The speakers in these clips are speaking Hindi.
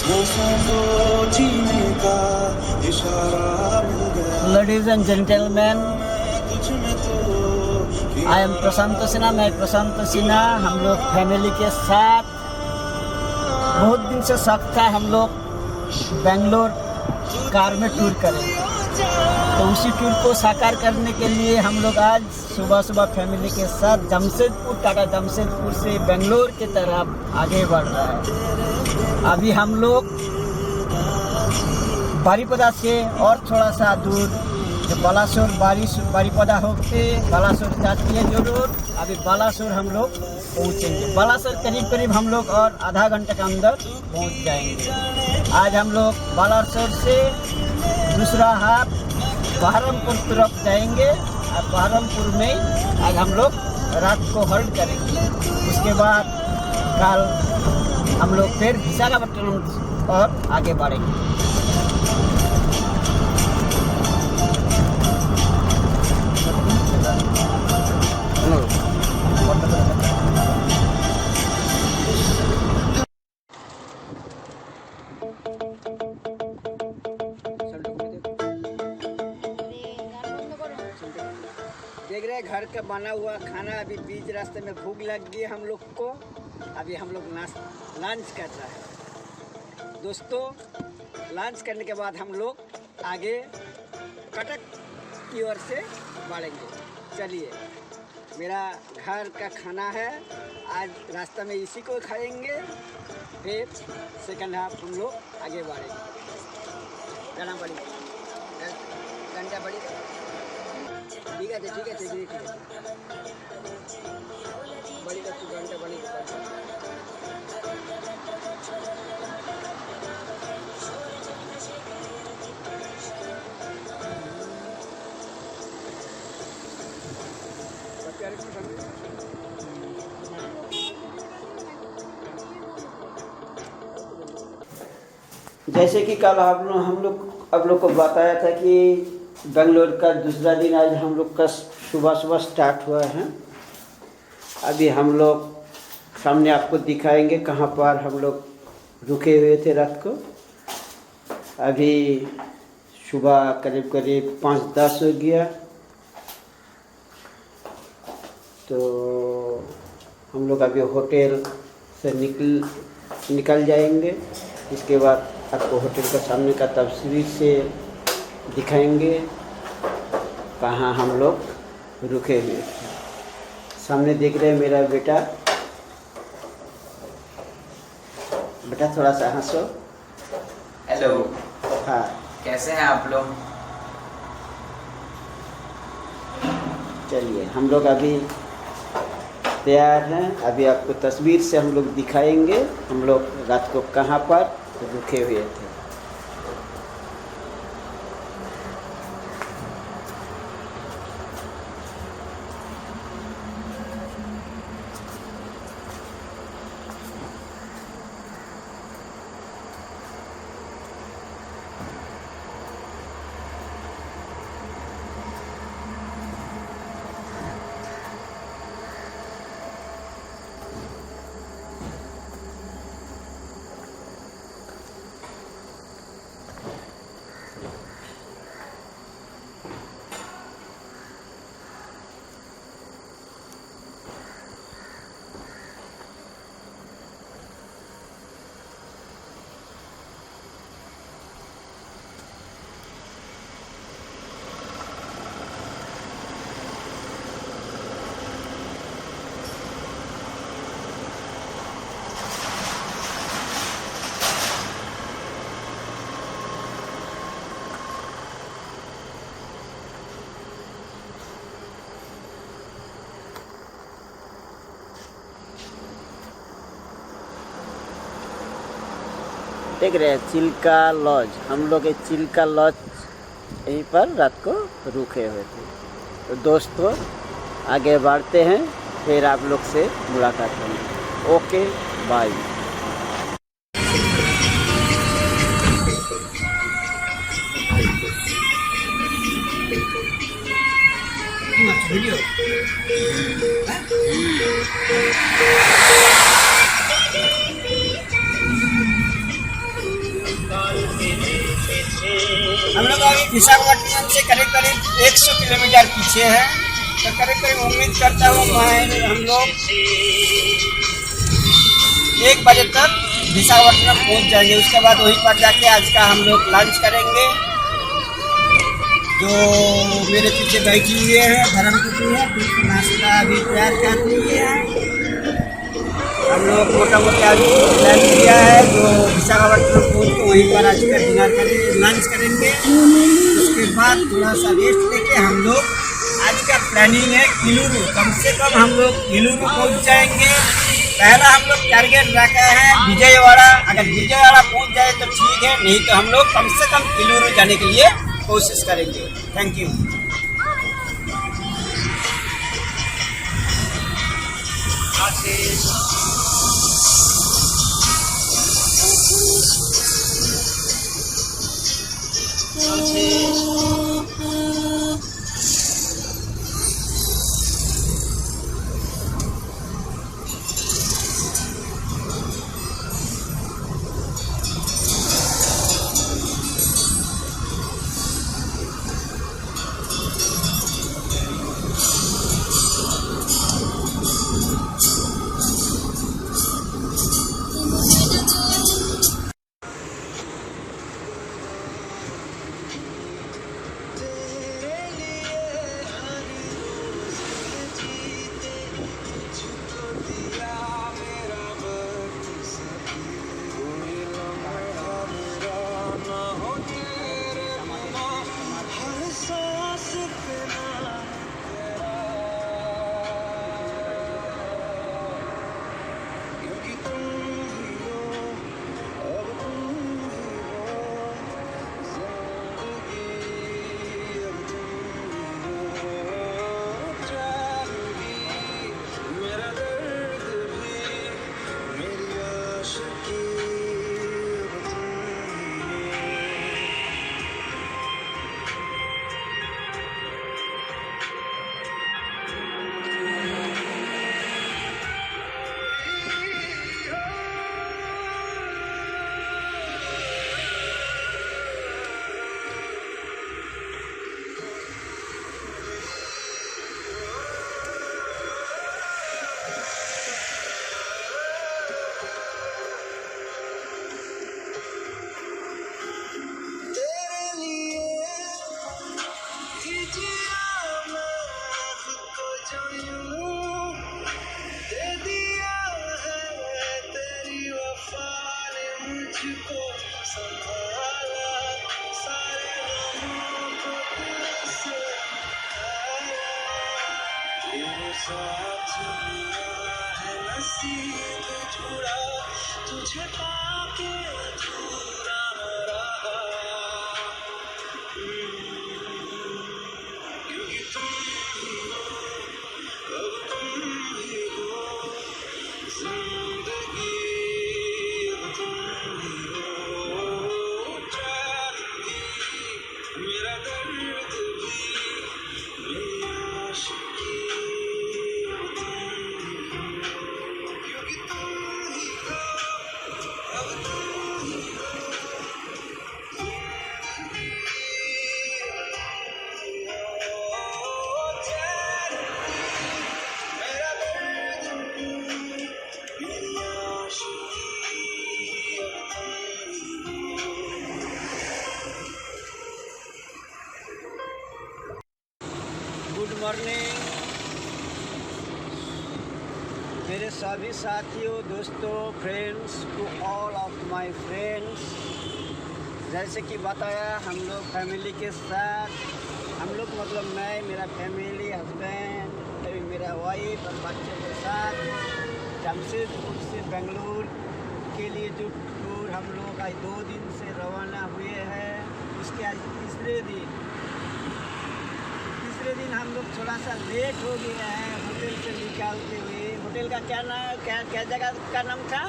Ladies and gentlemen, I am प्रशांत सिन्हा। मैं प्रशांत सिन्हा। हम लोग फैमिली के साथ बहुत दिन से शौक था हम लोग बेंगलोर कार में टूर करें, तो उसी टूर को साकार करने के लिए हम लोग आज सुबह सुबह फैमिली के साथ जमशेदपुर, टाटा जमशेदपुर से बेंगलोर की तरफ आगे बढ़ रहा है। अभी हम लोग बारीपदा से और थोड़ा सा दूर जो बालासोर बारीपदा होते बालासोर जाती है जो रोड, अभी बालासोर हम लोग पहुँचेंगे। बालासोर करीब हम लोग और आधा घंटे के अंदर पहुँच जाएंगे। आज हम लोग बालासोर से दूसरा हाथ बहरमपुर तरफ जाएंगे और बहरमपुर में आज हम लोग रात को होल्ड करेंगे। उसके बाद कल हम लोग फिर विशाखापट्टनम और आगे बढ़ेंगे। देख रहे हैं घर का बना हुआ खाना। अभी बीच रास्ते में भूख लग गई हम लोग को। अभी हम लोग लंच कर रहे हैं दोस्तों। लंच करने के बाद हम लोग आगे कटक की ओर से बढ़ेंगे। चलिए, मेरा घर का खाना है, आज रास्ता में इसी को खाएंगे, फिर सेकंड हाफ हम लोग आगे बढ़ेंगे। घंटा बड़ी ठीक है बड़ी घंटा बड़ी जैसे कि कल हम लोग को बताया था कि बेंगलोर का दूसरा दिन आज हम लोग का सुबह स्टार्ट हुआ है। अभी हम लोग सामने आपको दिखाएंगे कहाँ पर हम लोग रुके हुए थे रात को। अभी सुबह करीब 5-10 हो गया, तो हम लोग अभी होटल से निकल जाएंगे। इसके बाद आपको होटल का सामने का तस्वीर से दिखाएंगे कहाँ हम लोग रुके हुए थे। सामने देख रहे हैं मेरा बेटा थोड़ा सा हंसो। हेलो। हाँ, कैसे हैं आप लोग? चलिए, हम लोग अभी तैयार हैं। अभी आपको तस्वीर से हम लोग दिखाएंगे हम लोग रात को कहाँ पर रुके हुए थे। देख रहे हैं चिल्का लॉज। हम लोग चिल्का लॉज यहीं पर रात को रुके हुए थे। तो दोस्तों आगे बढ़ते हैं, फिर आप लोग से मुलाकात करेंगे। Okay, bye. हम लोग अभी विशाखापट्टनम से करीब करीब 100 किलोमीटर पीछे है, तो करीब करीब उम्मीद करता हूँ हम लोग 1 बजे तक विशाखापट्टनम पहुँच जाएंगे। उसके बाद वहीं पर जाके आज का हम लोग लंच करेंगे। जो मेरे पीछे बैठी हुए हैं धर्मपुत्री है, नाश्ता अभी तैयार कर लिए हैं। हम लोग मोटा मोटा प्लान किया है जो विशाखापट्टनम पहुँच के वहीं पर आज का डिनर करेंगे, लंच करेंगे। उसके बाद थोड़ा सा रेस्ट लेके हम लोग आज का प्लानिंग है किलूरू, कम से कम हम लोग किलूरू पहुँच जाएंगे। पहला हम लोग टारगेट रखा है विजयवाड़ा, अगर विजयवाड़ा पहुँच जाए तो ठीक है, नहीं तो हम लोग कम से कम किलूरू जाने के लिए कोशिश करेंगे। Thank you. तुझे पाके अधूरा रहा, क्योंकि तुम ही हो, अब तुम ही हो जिंदगी, अब तुम ही हो चैन भी, मेरा दर्द भी, मेरी आशिकी, अब तुम ही हो, क्योंकि तुम ही हो, अब तुम ही हो चैन भी, मेरा दर्द भी, मेरी आशिकी, अब तुम ही हो। गुड मॉर्निंग मेरे सभी साथियों, दोस्तों, friends, to all of my friends. जैसे कि बताया, हम लोग फैमिली के साथ, हम लोग मतलब मैं, मेरा फैमिली, हस्बैंड, अभी मेरा वाइफ और बच्चे के साथ जमशेदपुर से बेंगलुरु के लिए जो टूर हम लोग आज 2 दिन से रवाना हुए हैं, इसके आज तीसरे दिन हम लोग थोड़ा सा लेट हो गया है होटल से निकालते हुए। होटल का क्या नाम, क्या जगह का नाम था?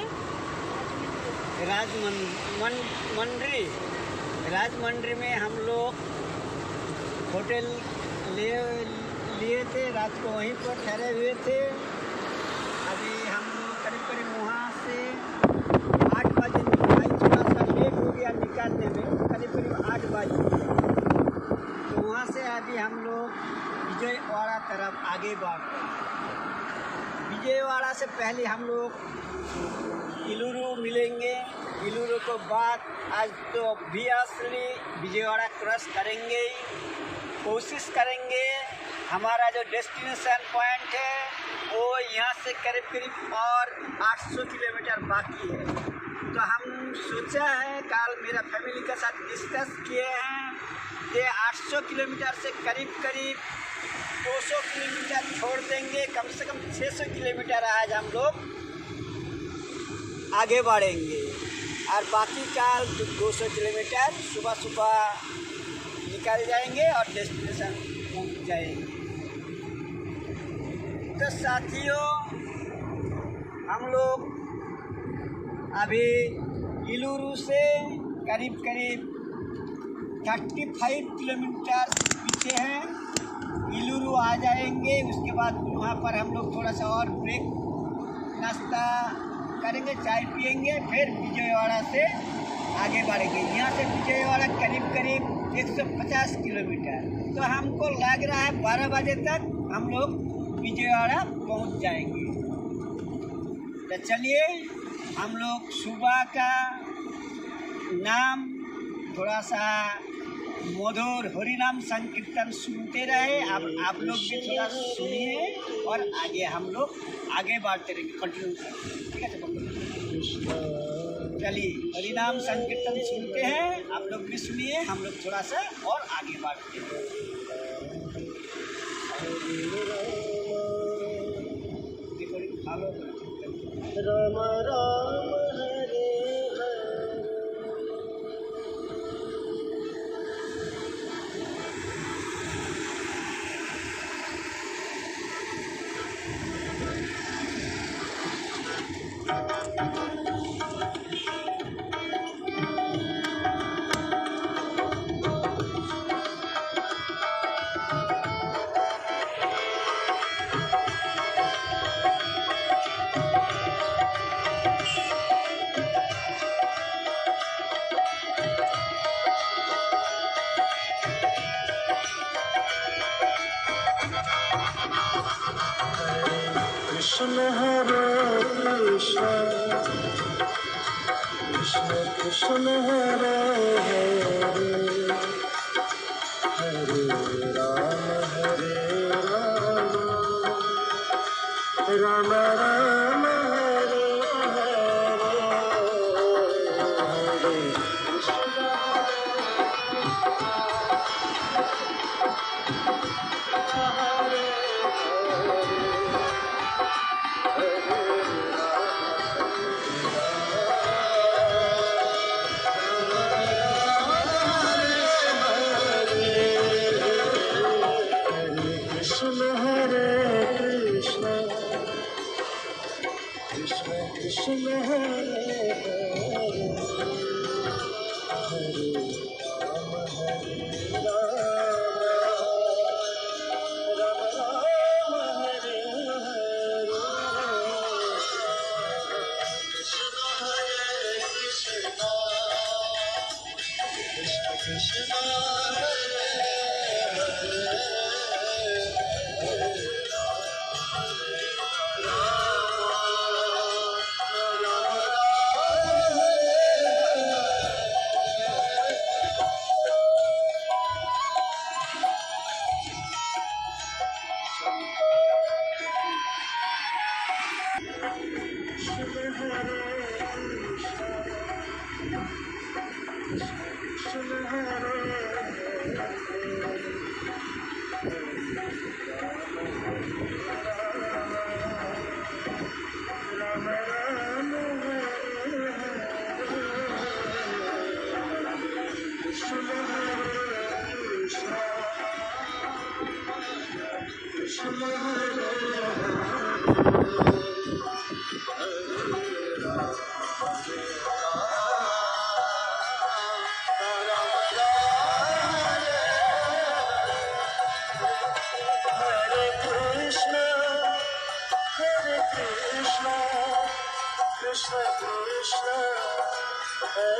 राजमंड्री में हम लोग होटल लिए थे, रात को वहीं पर ठहरे हुए थे। अभी हम लोग करीब वहाँ से 8 बजे, थोड़ा सा लेट हो गया निकालने में। करीब करीब 8 बजे। तो वहाँ से अभी हम लोग विजयवाड़ा तरफ आगे बढ़ रहे हैं। विजयवाड़ा से पहले हम लोग इलूरू मिलेंगे। इलूरू के बाद आज तो ऑब्वियसली विजयवाड़ा क्रॉस करेंगे। कोशिश करेंगे हमारा जो डेस्टिनेशन पॉइंट है वो यहाँ से करीब करीब और 800 किलोमीटर बाकी है। तो हम सोचा है, कल मेरा फैमिली के साथ डिस्कस किए हैं कि 800 किलोमीटर से करीब करीब 200 किलोमीटर छोड़ देंगे। कम से कम 600 किलोमीटर आज हम लोग आगे बढ़ेंगे और बाकी का 200 किलोमीटर सुबह सुबह निकल जाएंगे और डेस्टिनेशन पहुंच जाएंगे। तो साथियों, हम लोग अभी इलूरू से करीब करीब 35 किलोमीटर पीछे हैं। इलूरू आ जाएंगे, उसके बाद वहाँ पर हम लोग थोड़ा सा और ब्रेक नाश्ता करेंगे, चाय पिएंगे, फिर विजयवाड़ा से आगे बढ़ेंगे। यहाँ से विजयवाड़ा करीब करीब 150 किलोमीटर। तो हमको लग रहा है 12 बजे तक हम लोग विजयवाड़ा पहुँच जाएंगे। तो चलिए हम लोग सुबह का नाम थोड़ा सा मधुर हरिनाम संकीर्तन सुनते रहे। अब आप लोग भी थोड़ा सुनिए और आगे हम लोग आगे बढ़ते रहेंगे, कंटिन्यू करेंगे। ठीक है, चलिए हरिनाम संकीर्तन सुनते हैं, आप लोग भी सुनिए, हम लोग थोड़ा सा और आगे बढ़ते हैं। राम राम हरे कृष्ण हरे कृष्ण कृष्ण कृष्ण हरे हरे हरे राम राम राम हरे हरे कृष्ण कृष्ण हरे Krishna Krishna Hare Hare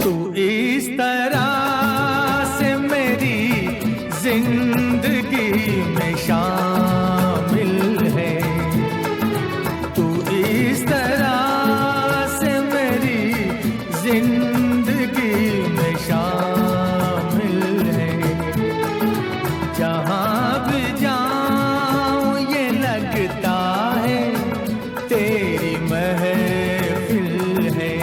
तू इस तरह से मेरी जिंदगी में शामिल है, तू इस तरह से मेरी जिंदगी में शामिल है। जहाँ भी जाऊँ ये लगता है तेरी महफिल है,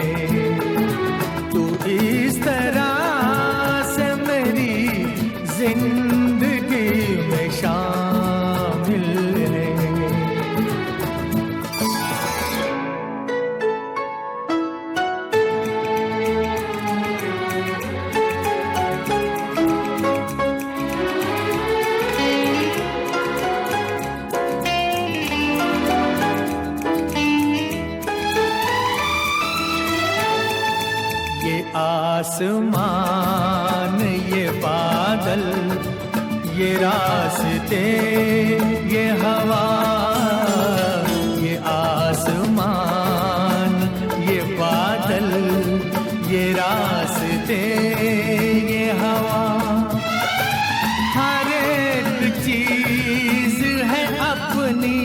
तू इस तरह से मेरी जिंदगी में शामिल है। ये आसमान, ये बादल, ये रास्ते, ये हवा, ये आसमान, ये बादल, ये रास्ते, ये हवा, हर एक चीज है अपनी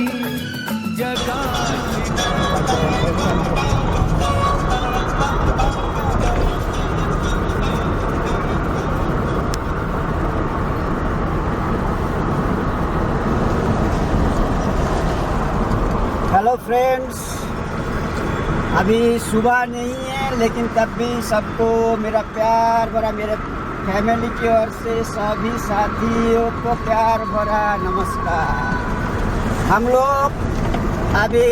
जगह। हेलो फ्रेंड्स, अभी सुबह नहीं है लेकिन तब भी सबको मेरा प्यार भरा, मेरे फैमिली की ओर से सभी साथियों को प्यार भरा नमस्कार। हम लोग अभी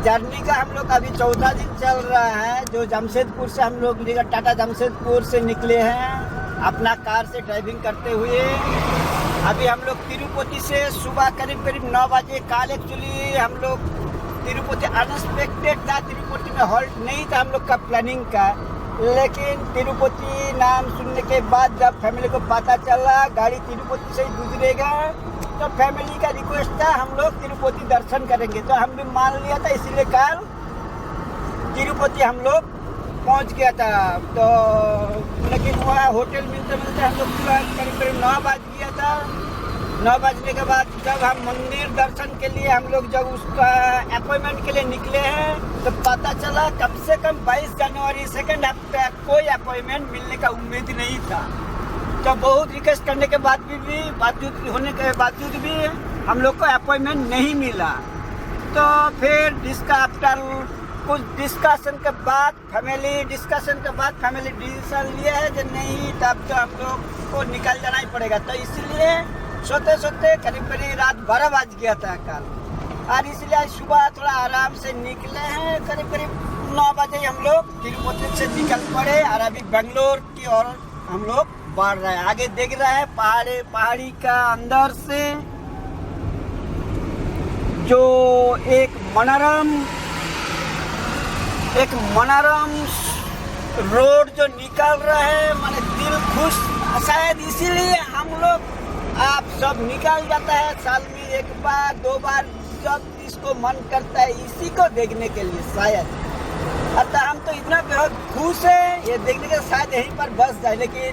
जर्नी का हम लोग अभी चौथा दिन चल रहा है। जो जमशेदपुर से हम लोग टाटा जमशेदपुर से निकले हैं अपना कार से ड्राइविंग करते हुए। अभी हम लोग तिरुपति से सुबह करीब 9 बजे। कल एक्चुअली हम लोग तिरुपति अनएक्सपेक्टेड था, तिरुपति में हॉल्ट नहीं था हम लोग का प्लानिंग का, लेकिन तिरुपति नाम सुनने के बाद जब फैमिली को पता चला गाड़ी तिरुपति से ही गुजरेगा तो फैमिली का रिक्वेस्ट था हम लोग तिरुपति दर्शन करेंगे, तो हम भी मान लिया था। इसीलिए कल तिरुपति हम लोग पहुंच गया था। तो लेकिन वहाँ होटल मिलते मिलते हम लोग करीब 9 बज गया था। 9 बजने के बाद जब हम मंदिर दर्शन के लिए हम लोग जब उसका अपॉइंटमेंट के लिए निकले हैं तो पता चला कम से कम 22 जनवरी सेकेंड हफ्ते कोई अपॉइंटमेंट मिलने का उम्मीद नहीं था। तो बहुत रिक्वेस्ट करने के बाद भी बावजूद भी हम लोग को अपॉइंटमेंट नहीं मिला। तो फिर आफ्टर कुछ डिस्कशन के बाद फैमिली डिसीजन लिया है कि नहीं तब तो हम लोग को निकल जाना ही पड़ेगा। तो इसलिए सोते करीब रात 12 बज गया था कल, और इसलिए आज सुबह थोड़ा आराम से निकले हैं। करीब 9 बजे हम लोग तिरुपति से निकल पड़े और अभी बेंगलोर की ओर हम लोग बढ़ रहे हैं। आगे देख रहे हैं पहाड़ी का अंदर से जो एक मनोरम रोड जो निकल रहा है, माने दिल खुश। शायद इसीलिए हम लोग आप सब निकल जाता है साल में 1 बार 2 बार जब इसको को मन करता है इसी को देखने के लिए शायद। अतः हम तो इतना बहुत खुश है ये देखने के, शायद यहीं पर बस जाए, लेकिन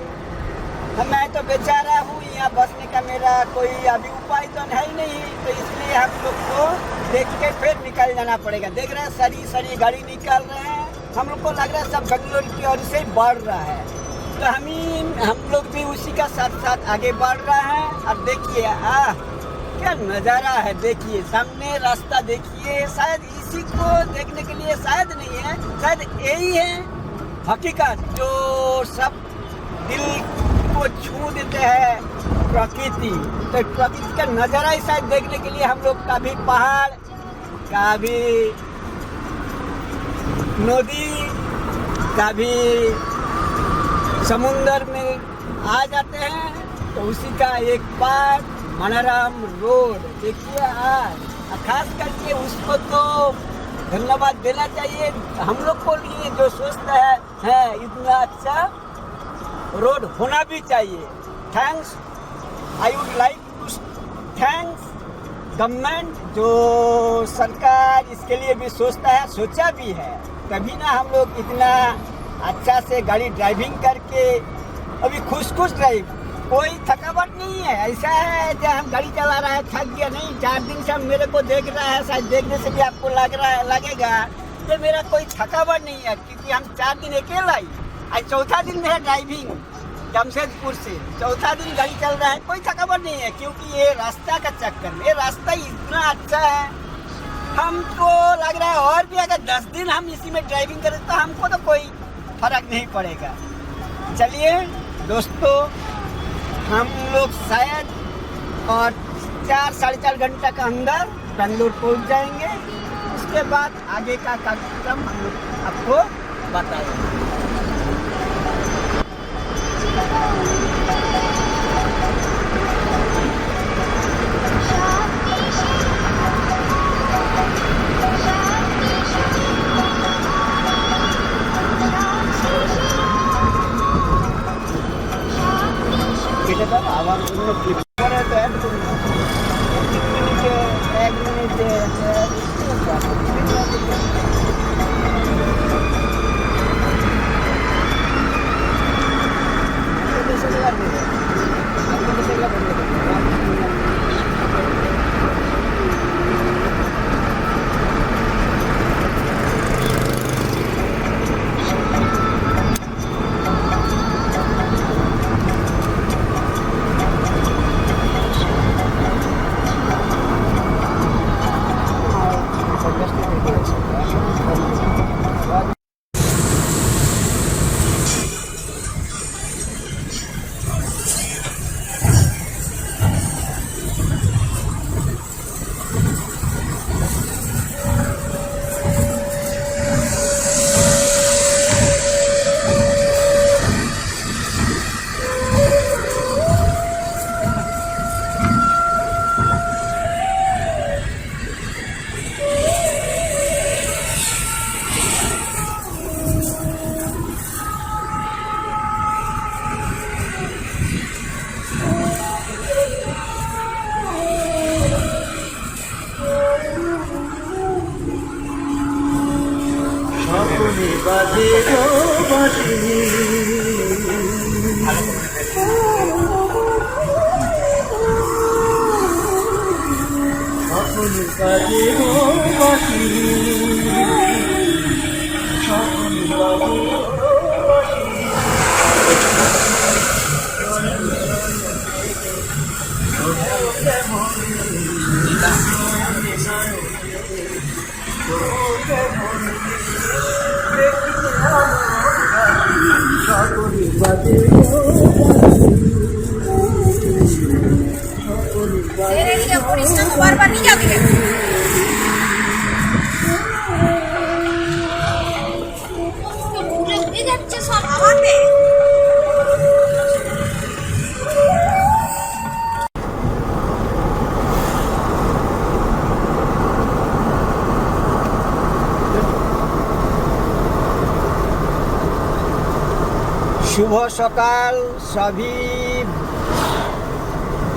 मैं तो बेचारा हूँ, यहाँ बसने का मेरा कोई अभी उपाय तो है ही नहीं, तो इसलिए हम लोग को देख के फिर निकल जाना पड़ेगा। देख रहे हैं सरी गाड़ी निकाल रहे हैं, हम लोग को लग रहा है सब बेंगलोर की ओर से बढ़ रहा है, तो हम लोग भी उसी का साथ साथ आगे बढ़ रहा है। अब देखिए क्या नज़ारा है, देखिए सामने रास्ता देखिए, शायद इसी को देखने के लिए, शायद नहीं है, शायद यही है हकीकत जो सब दिल को छू देते हैं, प्रकृति। तो प्रकृति का नज़ारा ही शायद देखने के लिए हम लोग कभी पहाड़, कभी नदी, कभी समुंदर में आ जाते हैं, तो उसी का एक पार्ट मनोरम रोड देखिए। आज खास करके उसको तो धन्यवाद देना चाहिए, हम लोग को लिए जो सोचता है इतना अच्छा रोड होना भी चाहिए। Thanks, I would like to thanks government, जो सरकार इसके लिए भी सोचता है, सोचा भी है। तभी ना हम लोग इतना अच्छा से गाड़ी ड्राइविंग करके अभी खुश ड्राइव, कोई थकावट नहीं है। ऐसा है जब हम गाड़ी चला रहा है थक गया नहीं, 4 दिन से मेरे को देख रहा है, शायद देखने से भी आपको लगेगा कि मेरा कोई थकावट नहीं है, क्योंकि हम 4 दिन अकेला ही, आज चौथा दिन मेरा ड्राइविंग जमशेदपुर से, चौथा दिन गाड़ी चल रहा है, कोई थकावट नहीं है, क्योंकि ये रास्ता का चक्कर में, ये रास्ता इतना अच्छा है, हमको लग रहा है और भी अगर 10 दिन हम इसी में ड्राइविंग करें तो हमको तो कोई फर्क नहीं पड़ेगा। चलिए दोस्तों, हम लोग शायद और 4-4.5 घंटा के अंदर बेंगलोर पहुंच जाएंगे। उसके बाद आगे का कार्यक्रम हम लोग आपको बताएंगे। আবার অন্য ক্লিপ করে তো অ্যাড করুন, 1 মিনিটে বাজে গো বাঁশি, সকল বাজে গো বাঁশি, সকল বাজে গো বাঁশি। বারবার নিয়ে যাবে যাচ্ছে সব আমাকে। शुभ सकाल सभी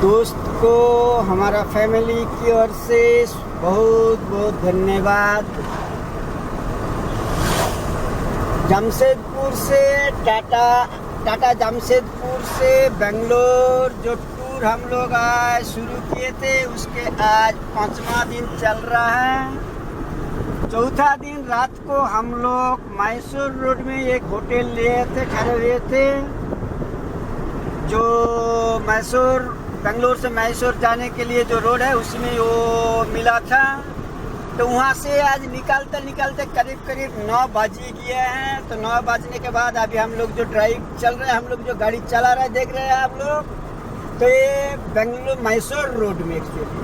दोस्त को हमारा फैमिली की ओर से बहुत बहुत धन्यवाद। जमशेदपुर से टाटा जमशेदपुर से बेंगलोर जो टूर हम लोग आज शुरू किए थे, उसके आज 5वां दिन चल रहा है। चौथा दिन रात को हम लोग मैसूर रोड में एक होटल लिए थे, ठहरे हुए थे। जो मैसूर बेंगलोर से मैसूर जाने के लिए जो रोड है उसमें वो मिला था। तो वहाँ से आज निकलते निकलते करीब करीब 9 बज गए हैं। तो 9 बजने के बाद अभी हम लोग जो ड्राइव चल रहे हैं, हम लोग जो गाड़ी चला रहे हैं, देख रहे हैं आप लोग, तो ये बेंगलोर मैसूर रोड में एक्चुअली।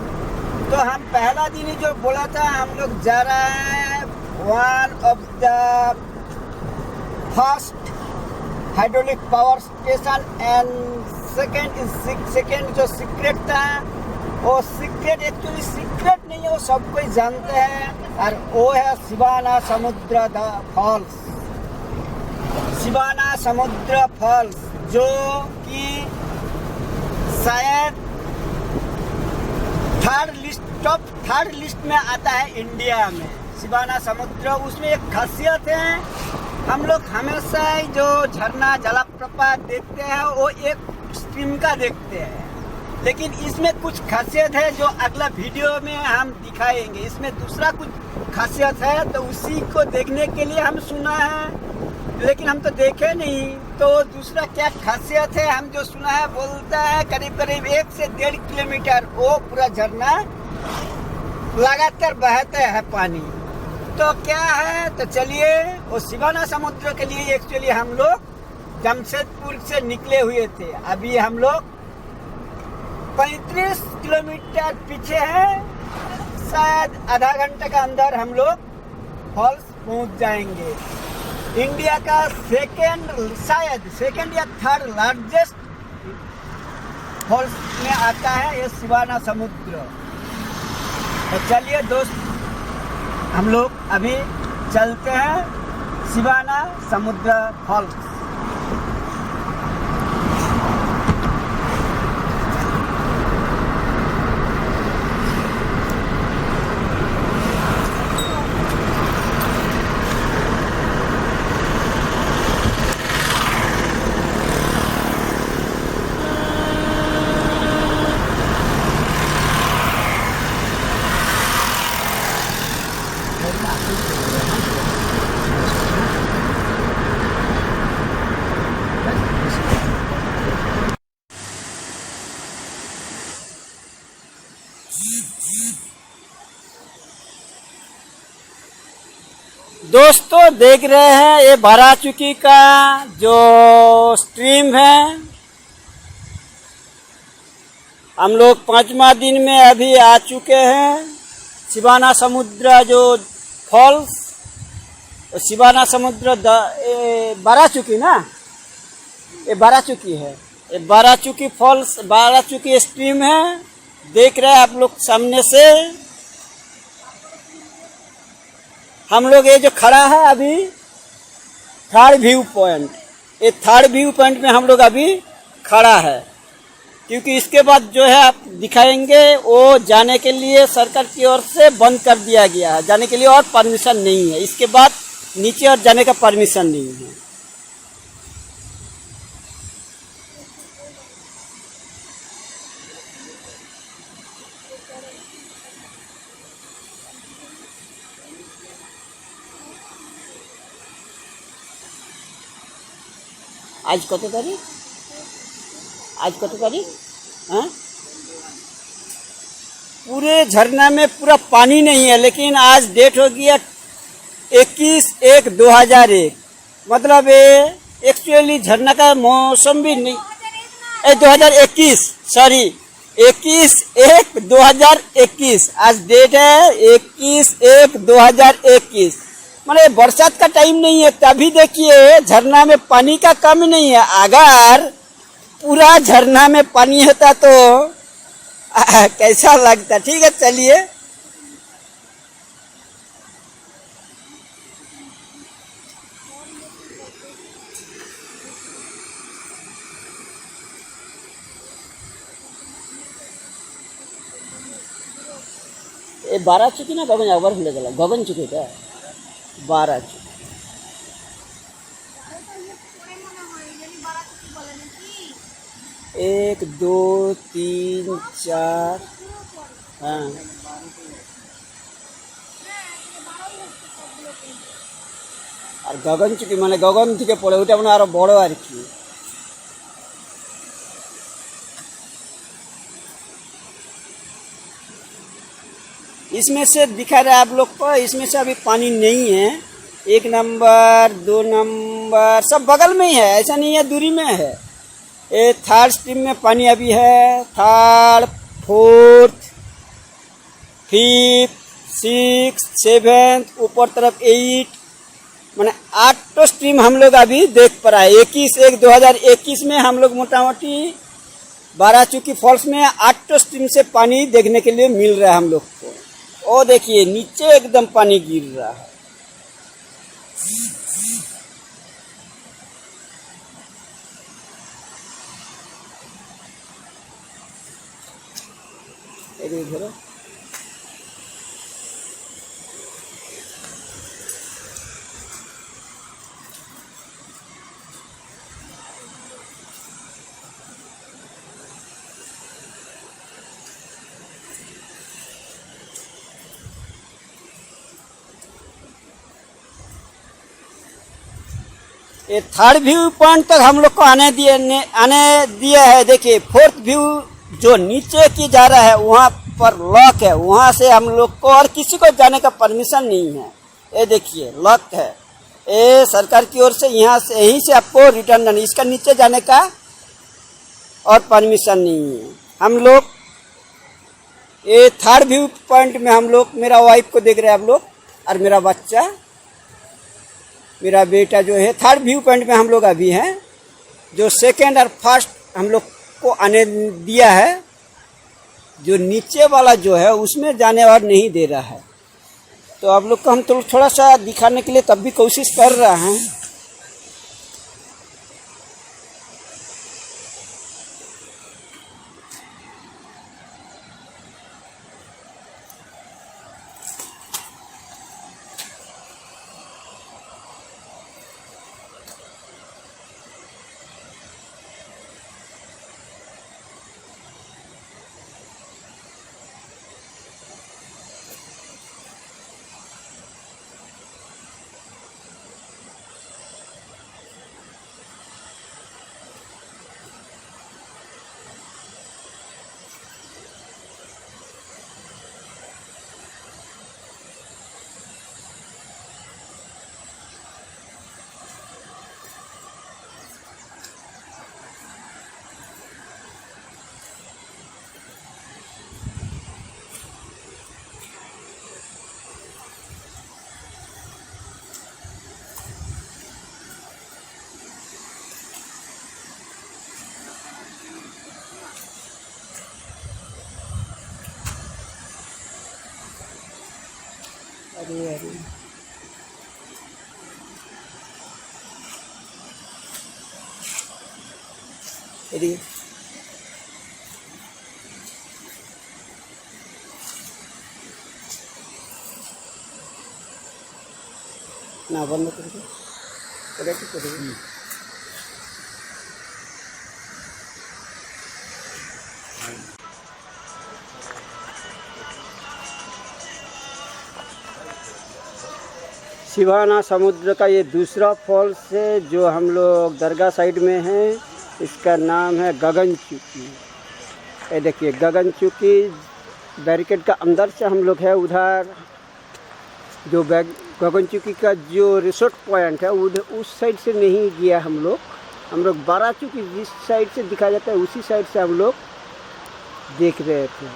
तो हम पहला दिन ही जो बोला था, हम लोग जा रहे हैं one of the first hydraulic power station and second जो सीक्रेट था, वो सीक्रेट एक्चुअली सीक्रेट नहीं है, वो सब कोई जानते हैं। और वो है शिवाना समुद्र फॉल्स। शिवाना समुद्र फॉल्स जो कि शायद टॉप थर्ड लिस्ट में आता है इंडिया में। शिवाना समुद्र, उसमें एक खासियत है, हम लोग हमेशा जो झरना जलप्रपात देखते हैं वो एक स्ट्रीम का देखते हैं, लेकिन इसमें कुछ खासियत है जो अगला वीडियो में हम दिखाएंगे। इसमें दूसरा कुछ खासियत है, तो उसी को देखने के लिए हम सुना है, लेकिन हम तो देखे नहीं। तो दूसरा क्या खासियत है, हम जो सुना है, बोलता है करीब करीब 1 से 1.5 किलोमीटर वो पूरा झरना लगातार बहता है पानी। तो क्या है, तो चलिए, वो शिवाना समुद्र के लिए एक्चुअली हम लोग जमशेदपुर से निकले हुए थे। अभी हम लोग 35 किलोमीटर पीछे है, शायद आधा घंटे का अंदर हम लोग फॉल्स पहुंच जाएंगे। इंडिया का शायद सेकेंड या थर्ड लार्जेस्ट फॉल्स में आता है ये शिवाना समुद्र। तो चलिए दोस्त, हम लोग अभी चलते हैं शिवाना समुद्र फॉल्स। दोस्तों देख रहे हैं ये बाराचुकी का जो स्ट्रीम है। हम लोग 5वां दिन में अभी आ चुके हैं शिवाना समुद्र जो फॉल्स। तो शिवाना समुद्र बाराचुकी ना, ये बाराचुकी है, ये बाराचुकी फॉल्स, बाराचुकी स्ट्रीम है। देख रहे हैं आप लोग सामने से। हम लोग ये जो खड़ा है अभी थर्ड व्यू पॉइंट, ये थर्ड व्यू पॉइंट में हम लोग अभी खड़ा है, क्योंकि इसके बाद जो है आप दिखाएंगे वो जाने के लिए सरकार की ओर से बंद कर दिया गया है, जाने के लिए और परमिशन नहीं है। इसके बाद नीचे और जाने का परमिशन नहीं है। आज कत तारीख, आज कत तारीख, हाँ, पूरे झरना में पूरा पानी नहीं है, लेकिन आज डेट हो गया 21/1/2001। मतलब ये एक्चुअली झरना का मौसम भी नहीं, 2021, सॉरी 21/1/2021 आज डेट है 21/1/2021। मतलब बरसात का टाइम नहीं है, तभी देखिए झरना में पानी का कमी नहीं है। अगर पूरा झरना में पानी होता तो कैसा लगता। ठीक है, चलिए। ये 12 चुकी ना गगन आवर भूले गला गगन चुकी क्या 12 चुकी 1 2 3 4 हाँ और गगन चुकी माने गगन থেকে পড়ে ওটা মানে আরো বড় আর কি इसमें से दिखा रहा है आप लोग को इसमें से अभी पानी नहीं है 1 नंबर 2 नंबर सब बगल में ही है ऐसा नहीं है दूरी में है ये थर्ड स्ट्रीम में पानी अभी है थर्ड फोर्थ फिफ्थ 6 7 ऊपर तरफ 8 माने 8 तो स्ट्रीम हम लोग अभी देख पा रहा है 21/1/2021 में हम लोग मोटा मोटी 12 चुकी फॉल्स में 8 तो स्ट्रीम से पानी देखने के लिए मिल रहा है हम लोग को ओ देखिए नीचे एकदम पानी गिर रहा है इधर ये थर्ड व्यू पॉइंट तक हम लोग को आने दिया है देखिए फोर्थ व्यू जो नीचे की जा रहा है वहाँ पर लॉक है वहाँ से हम लोग को और किसी को जाने का परमिशन नहीं है ये देखिए लॉक है ये सरकार की ओर से यहाँ से यहीं से आपको रिटर्न करना इसका नीचे जाने का और परमिशन नहीं है हम लोग ये थर्ड व्यू पॉइंट में हम लोग मेरा वाइफ को देख रहे हैं आप लोग और मेरा बच्चा मेरा बेटा जो है थर्ड व्यू पॉइंट में हम लोग अभी हैं जो सेकंड और फर्स्ट हम लोग को आने दिया है जो नीचे वाला जो है उसमें जाने और नहीं दे रहा है तो आप लोग को हम तो थोड़ा सा दिखाने के लिए तब भी कोशिश कर रहे हैं अरे ना बंद कर शिवाना समुद्र का ये दूसरा फॉल्स है जो हम लोग दरगाह साइड में है इसका नाम है गगन चुकी ये देखिए गगन चुकी बैरिकेड का अंदर से हम लोग है उधर जो गगन चुकी का जो रिसोर्ट पॉइंट है उधर उस साइड से नहीं गया हम लोग 12 चुकी जिस साइड से दिखाया जाता है उसी साइड से हम लोग देख रहे थे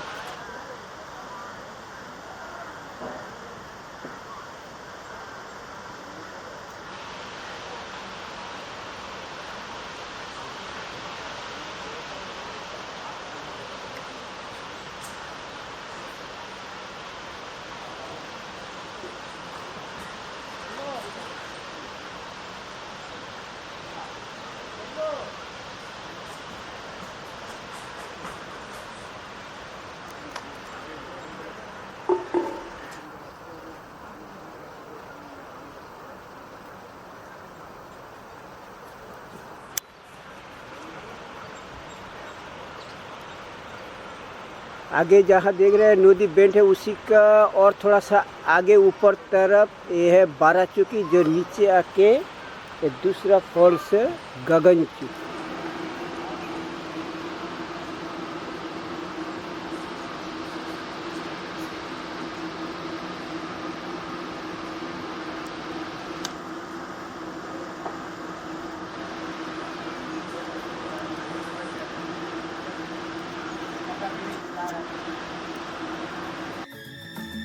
आगे जहाँ देख रहे हैं नदी बेंट है, उसी का और थोड़ा सा आगे ऊपर तरफ ये है बाराचुकी, जो नीचे आके ये दूसरा फॉल्स है गगनचुकी।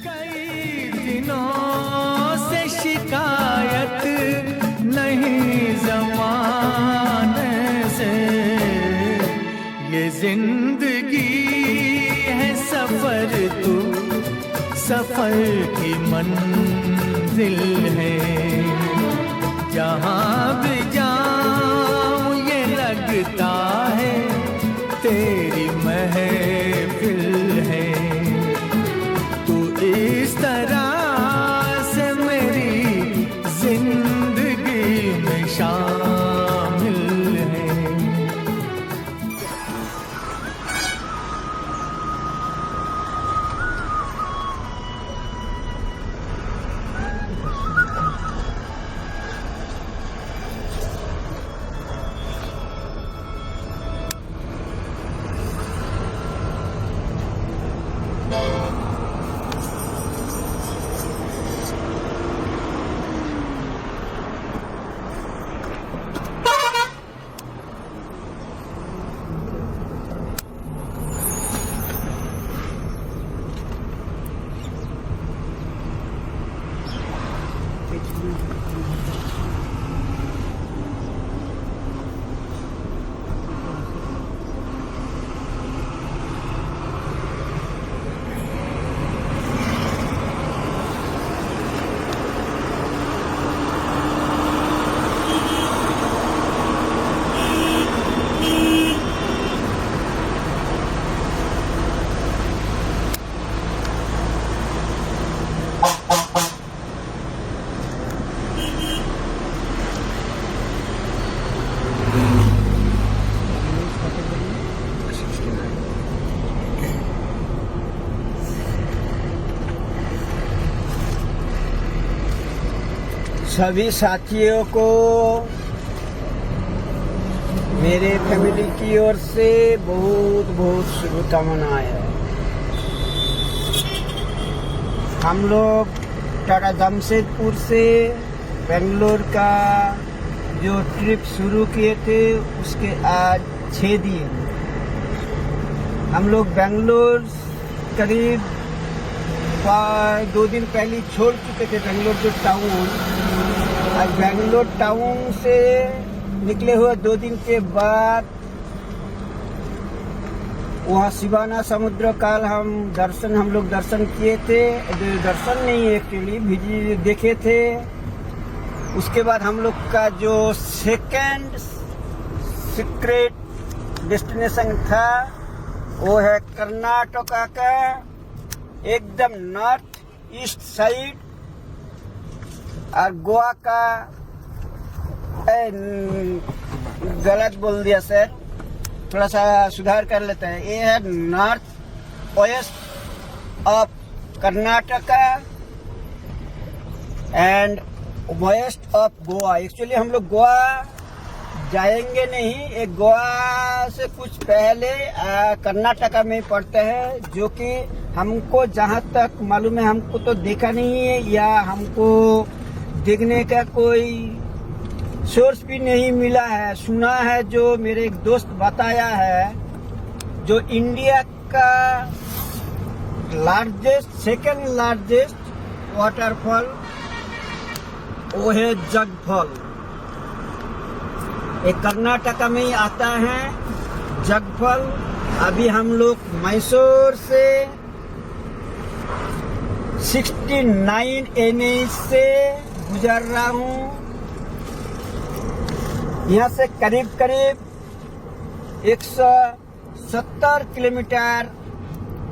कई दिनों से शिकायत नहीं ज़माने से, ये जिंदगी है सफर, तू सफर की मंजिल है। जहाँ भी जाऊँ ये लगता है तेरी महफिल है। इस तरह से मेरी जिंदगी में शामिल है। सभी साथियों को मेरे फैमिली की ओर से बहुत बहुत शुभकामनाएं। हम लोग टाटा जमशेदपुर से बेंगलोर का जो ट्रिप शुरू किए थे उसके आज 6 दिन। हम लोग बेंगलोर करीब 2 दिन पहले छोड़ चुके थे बेंगलोर जो टाउन। आज बेंगलोर टाउन से निकले हुए 2 दिन के बाद वहाँ शिवाना समुद्र काल हम लोग दर्शन किए थे। दर्शन नहीं एक्चुअली विजिट देखे थे। उसके बाद हम लोग का जो सेकंड सीक्रेट डेस्टिनेशन था वो है कर्नाटका का एकदम नॉर्थ ईस्ट साइड, और गोवा का गलत बोल दिया सर, थोड़ा सा सुधार कर लेते हैं। ये है north west of Karnataka and west of Goa. Actually हम लोग गोवा जाएंगे नहीं, एक गोवा से कुछ पहले कर्नाटका में पड़ते हैं, जो कि हमको जहाँ तक मालूम है, हमको तो देखा नहीं है या हमको देखने का कोई सोर्स भी नहीं मिला है। सुना है, जो मेरे एक दोस्त बताया है, जो इंडिया का सेकंड लार्जेस्ट वाटरफॉल वो है जगफॉल। ये कर्नाटका में ही आता है जगफॉल। अभी हम लोग मैसूर से 69 NH से गुजर रहा हूँ। यहाँ से करीब 170 किलोमीटर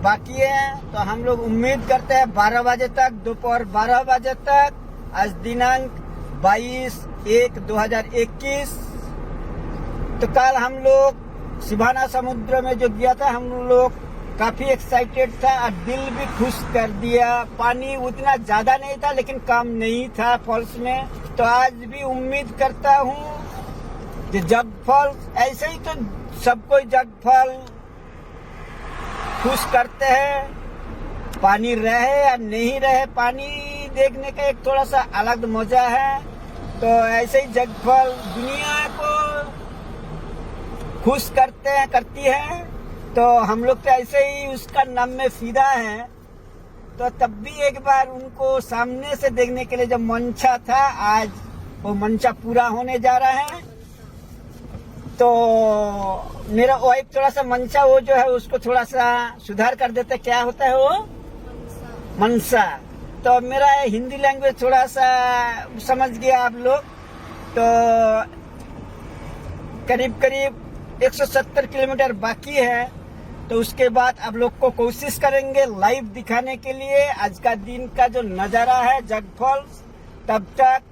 बाकी है। तो हम लोग उम्मीद करते हैं 12 बजे तक, दोपहर 12 बजे तक, आज दिनांक 22/1/2021। तो कल हम लोग शिवाना समुद्र में जो गया था, हम लोग काफी एक्साइटेड था और दिल भी खुश कर दिया। पानी उतना ज्यादा नहीं था लेकिन कम नहीं था फॉल्स में। तो आज भी उम्मीद करता हूँ कि जग फॉल्स ऐसे ही तो सबको जग फॉल खुश करते हैं। पानी रहे या नहीं रहे, पानी देखने का एक थोड़ा सा अलग मजा है। तो ऐसे ही जग फॉल दुनिया को खुश करती है। तो हम लोग तो ऐसे ही उसका नाम में फिदा है। तो तब भी एक बार उनको सामने से देखने के लिए जब मंशा था, आज वो मंशा पूरा होने जा रहा है। तो मेरा वाइफ थोड़ा सा मंशा वो जो है उसको थोड़ा सा सुधार कर देता है। क्या होता है वो? मनसा। तो मेरा हिंदी लैंग्वेज थोड़ा सा समझ गया आप लोग। तो करीब करीब 170 किलोमीटर बाकी है। तो उसके बाद आप लोग को कोशिश करेंगे लाइव दिखाने के लिए आज का दिन का जो नजारा है जग फॉल्स। तब तक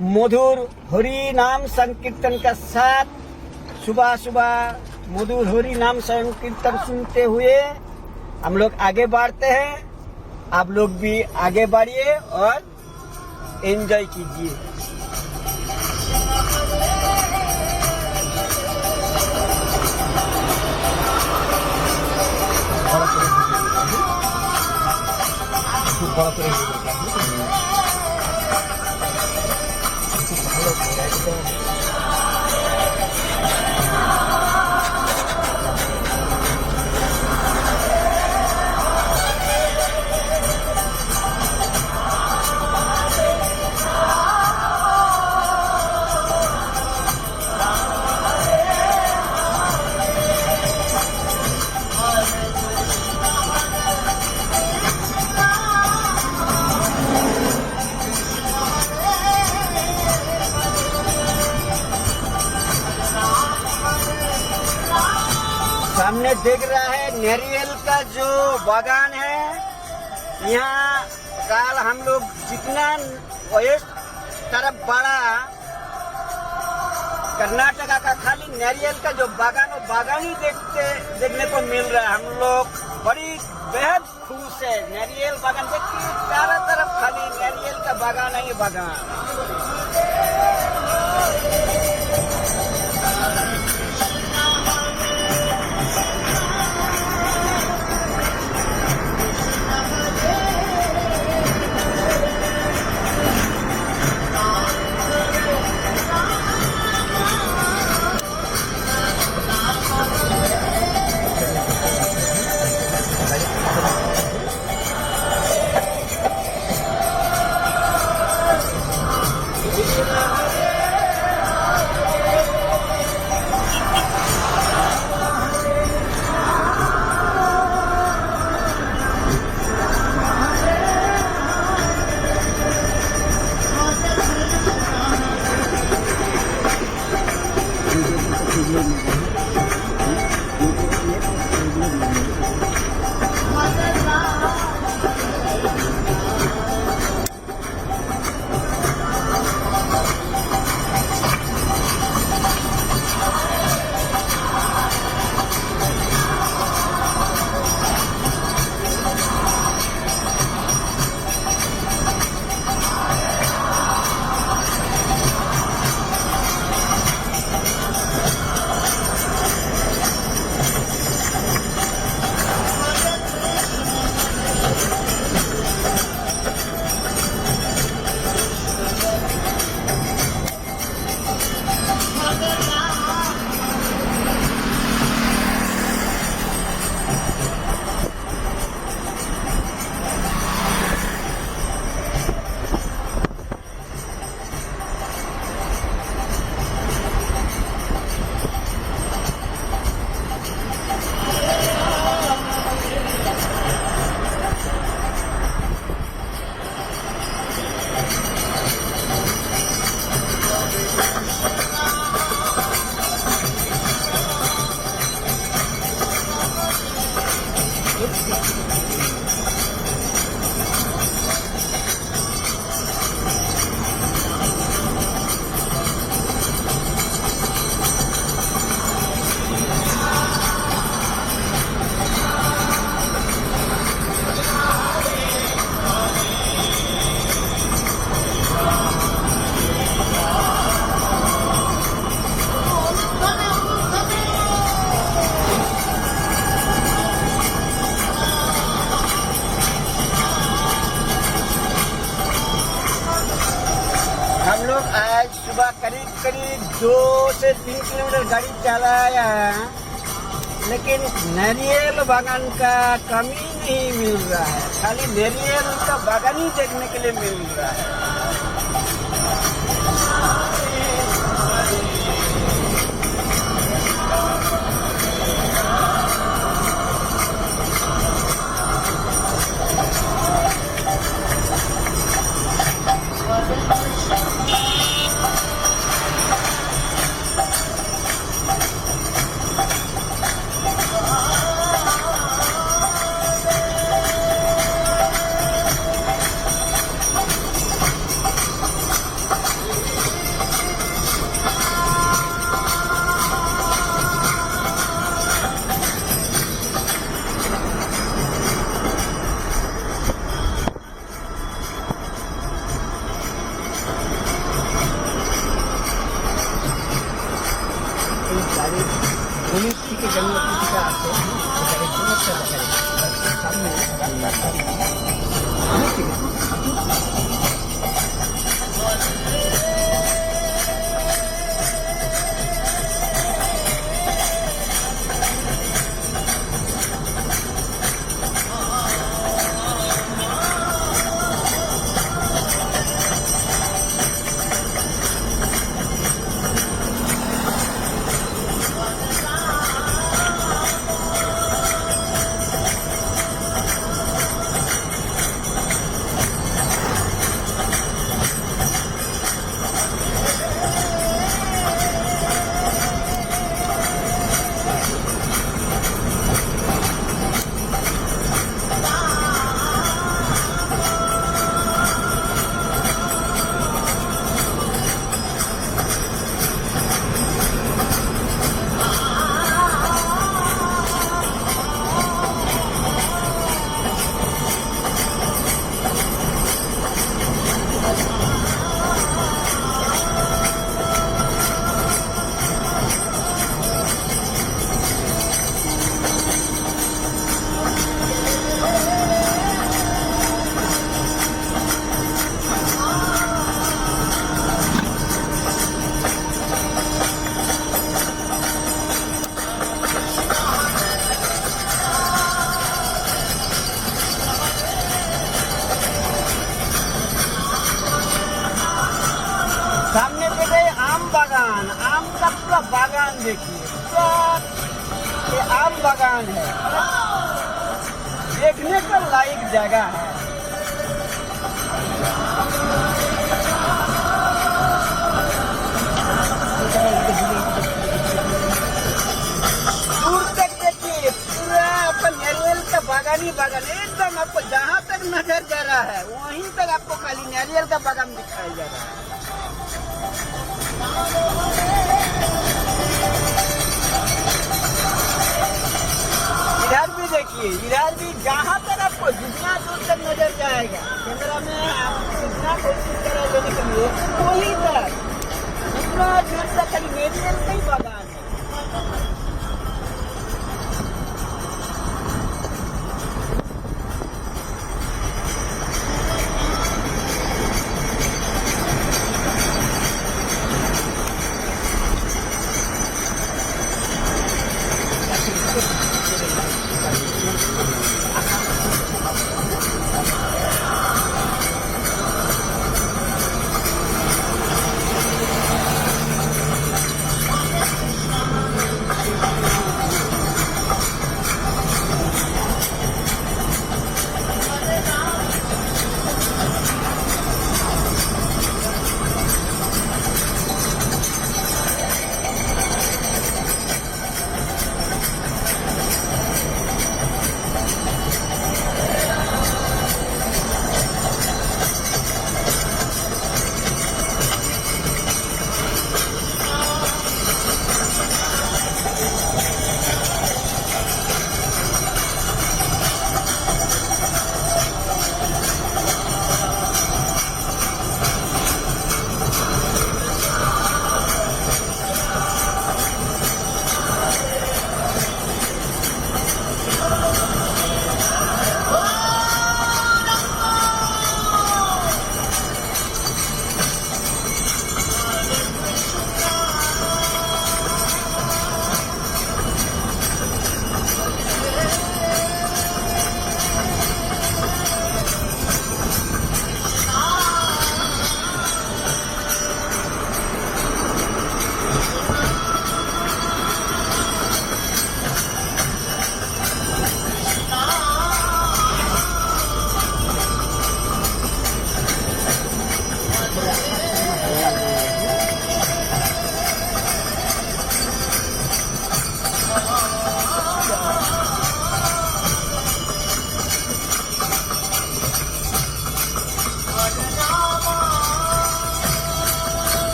मधुर हरि नाम संकीर्तन का साथ सुबह सुबह मधुर हरि नाम संकीर्तन सुनते हुए हम लोग आगे बढ़ते हैं। आप लोग भी आगे बढ़िए और एंजॉय कीजिए। सामने देख रहा है नारियल का जो बागान है। यहाँ काल हम लोग जितना वेस्ट तरफ बढ़ा कर्नाटका का खाली नारियल का जो बागान वो बागान ही देखने को मिल रहा है। हम लोग बड़ी बेहद खुश है। नारियल बागान देखिए, चारों तरफ खाली नारियल का बागान है। ये बागान लोग आज सुबह करीब करीब 2 से 3 किलोमीटर गाड़ी चलाया है, लेकिन नारियल बागान का कमी नहीं मिल रहा है। खाली नारियल का बागान ही देखने के लिए मिल रहा है। পুলিশ থেকে জঙ্গল থেকে আসে, এখানে সমস্যা দেখা যায় সামনে सामने देखे आम बागान, आम का पूरा बागान देखिए, ये आम बागान है, देखने का लायक जगह है। दूर तक देखिए पूरा अपन नारियल का बागान ही बागान, एकदम आपको जहाँ तक नजर जा रहा है वहीं तक आपको खाली नारियल का बागान दिखाई जा रहा है। इधर भी देखिए, इधर भी जहाँ तक आपको जितना दूर तक नजर जाएगा, कैमरा में आपको जितना कोशिश करा लेने के लिए वहीं तक इतना दूर तक खाली नारियल का ही बागान है।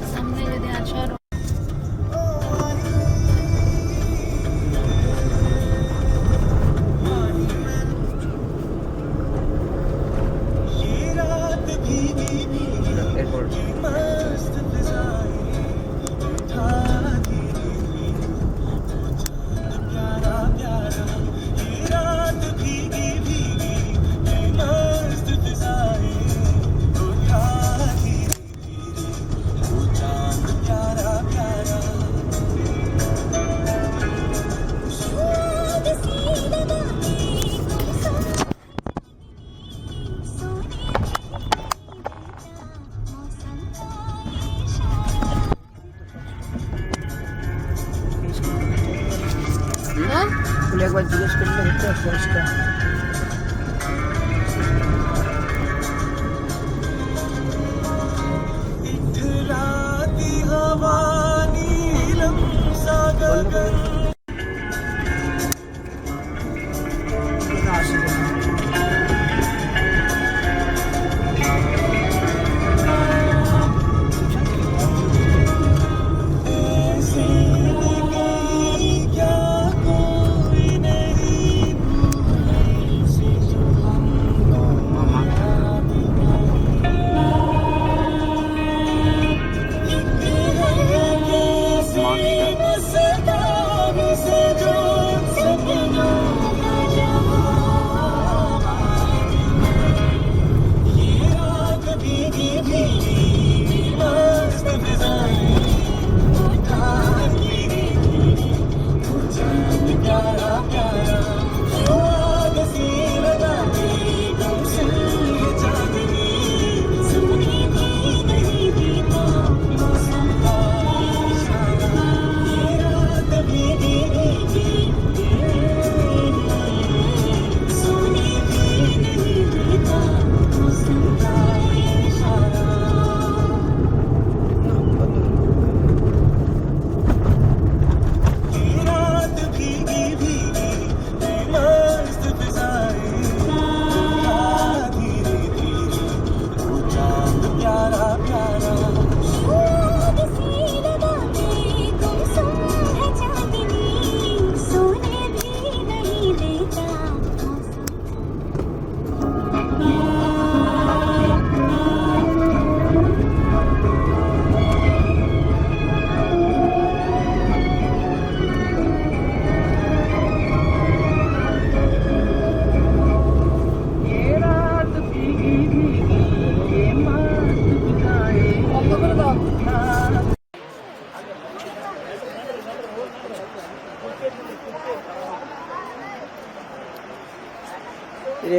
সামনে যদি আসো একবার জিজ্ঞেস করলে হতো পরিষ্কার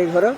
ঘর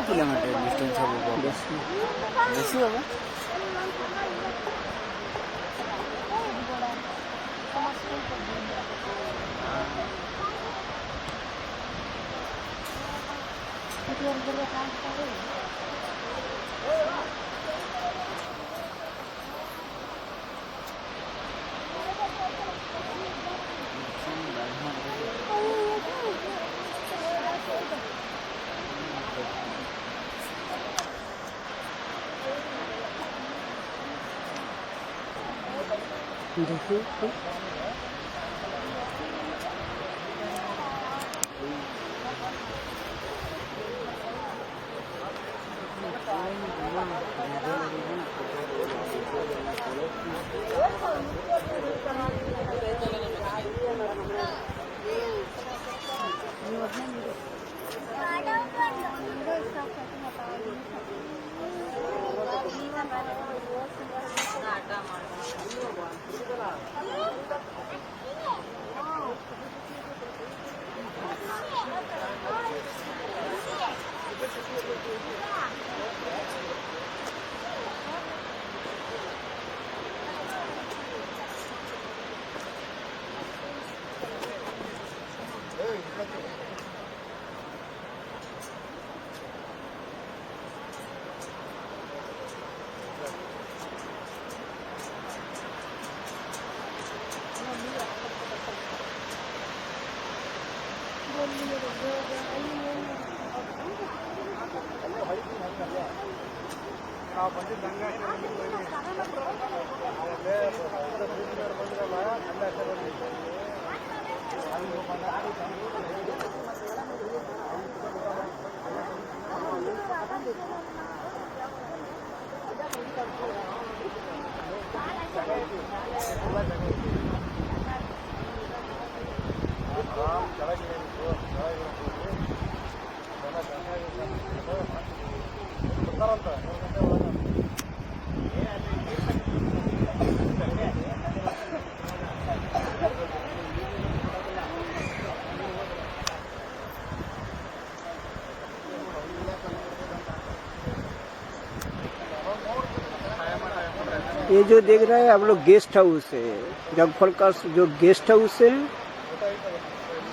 किलोमीटर डिस्टेंस बेसी होगा ये जो देख रहे हैं आप लोग गेस्ट हाउस है, जगफल का जो गेस्ट हाउस है,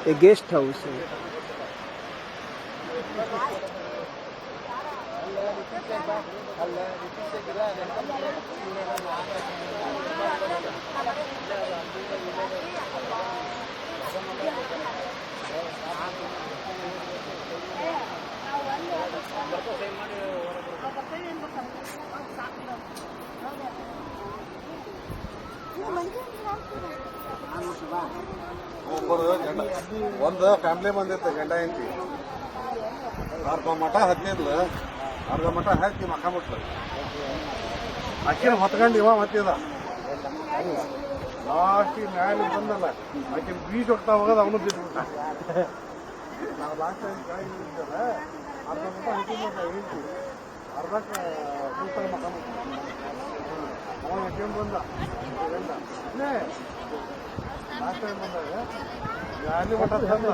ये गेस्ट हाउस है। ಒಂದು ಫ್ಯಾಮಿಲಿ ಬಂದಿತ್ತು ಗಂಡ ಹೆಂಡತಿ ಅರ್ಧ ಮಠ ಹತ್ತಿದ್ಲು, ಅರ್ಧ ಮಠ ಹಾಕಿ ಮಕ್ಕ ಮುಟ್ಲು. ಅಕ್ಕಿನ ಹೊತ್ಕೊಂಡು ಇವ ಮತ್ತಿದ ಲಾಸ್ಟಿಗೆ ಮ್ಯಾಲೆ ಬಂದಲ್ಲ, ಆಕಿನ ಬೀಚ್ ಹೋಗ್ತಾ ಹೋಗೋದು ಅವನು ಬಿಟ್ಬಿಟ್ಟ. ನಾವು ಲಾಸ್ಟ್ ಟೈಮ್ ಗಾಡಿ ಇದ್ದಲ್ಲ, ಅರ್ಧ ಮಠ ಹಾಕಿದ್ದ ಹೇಳ್ತಿ, ಅರ್ಧಕ್ಕೆ ಕೂತಾಗ ಮಕ್ಕ ಮುಟ್ಟ. ಅವ ಎಟಿಎಂ ಬಂದ ಗಂಡ ಲಾಸ್ಟ್ ಟೈಮ್ ಬಂದಾಗ ಗಾಲಿ ಮಠ ತಂದ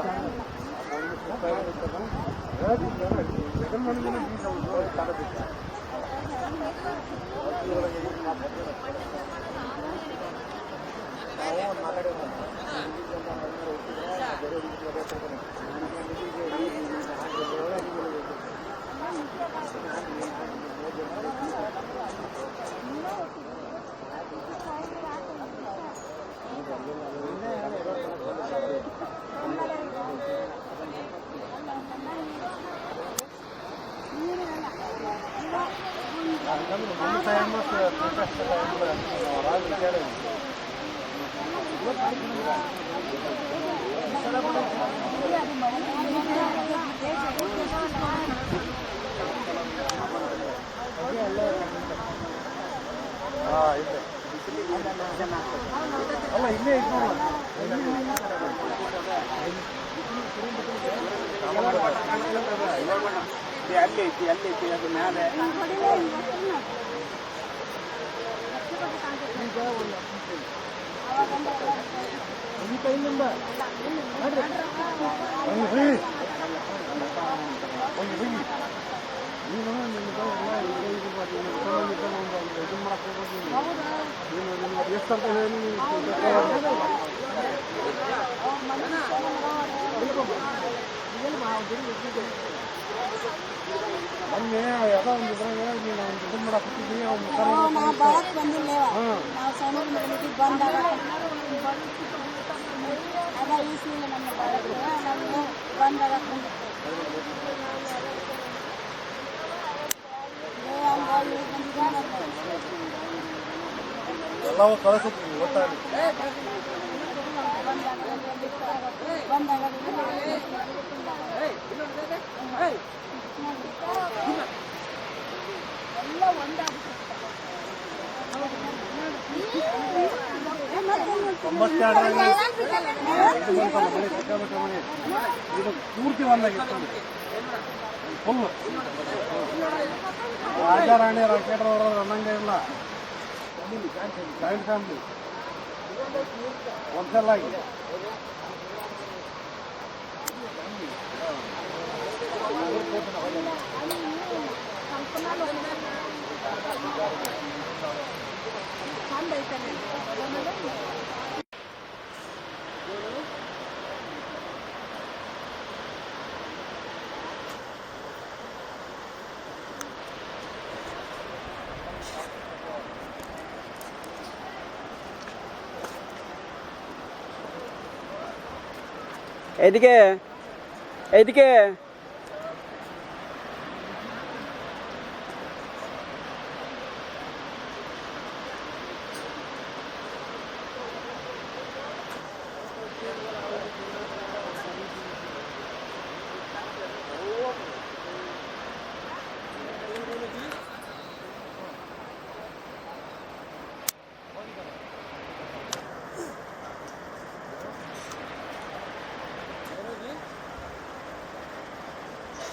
ಜಗನ್ ಮನೆಗೆ ಬೀಚ್ ಹೌದು ಕಾಲ ಬಿಟ್ಟ. ಅಲ್ಲ ಇಲ್ಲೇ ಐತೆ ಅಲ್ಲಿ ಐತಿ ಅದು ಮ್ಯಾಲೆ ಎಷ್ಟಂತ ಹೇಳಿ ಮೊನ್ನೆ ಯಾವುದೋ ಒಂದು ಇದ್ರಾಗ ನೀನು ಒಂದು ಇದನ್ನ ಮಾಡಾಕತ್ತಿದ್ವಿ ನಾವು ಬರಕ್ ಬಂದಿಲ್ಲ, ನಾವು ಸಣ್ಣ ಮನೆಗೆ ಬಂದಾಗ ಅದ ಈಸಿಲ್ಲ ನಮ್ಮ ಬರಕ್ಕೆ, ನಮಗೆ ಬಂದಾಗ ಬಂದಿತ್ತು. ಎಲ್ಲ ಕಳಿಸ್ತೀವಿ ಗೊತ್ತಾಗಲಿ. ಇದು ಪೂರ್ತಿ ಒಂದಾಗಿತ್ತು ಫುಲ್ ರಾಜ ರಾಣಿ ರಾಕೆಟ್ ಅನ್ನಂಗೆ ಇಲ್ಲ. ಜಾಯಿಂಟ್ ಫ್ಯಾಮಿಲಿ ಒಂದ್ಸಲ ಆಗಿ এদিকে এদিকে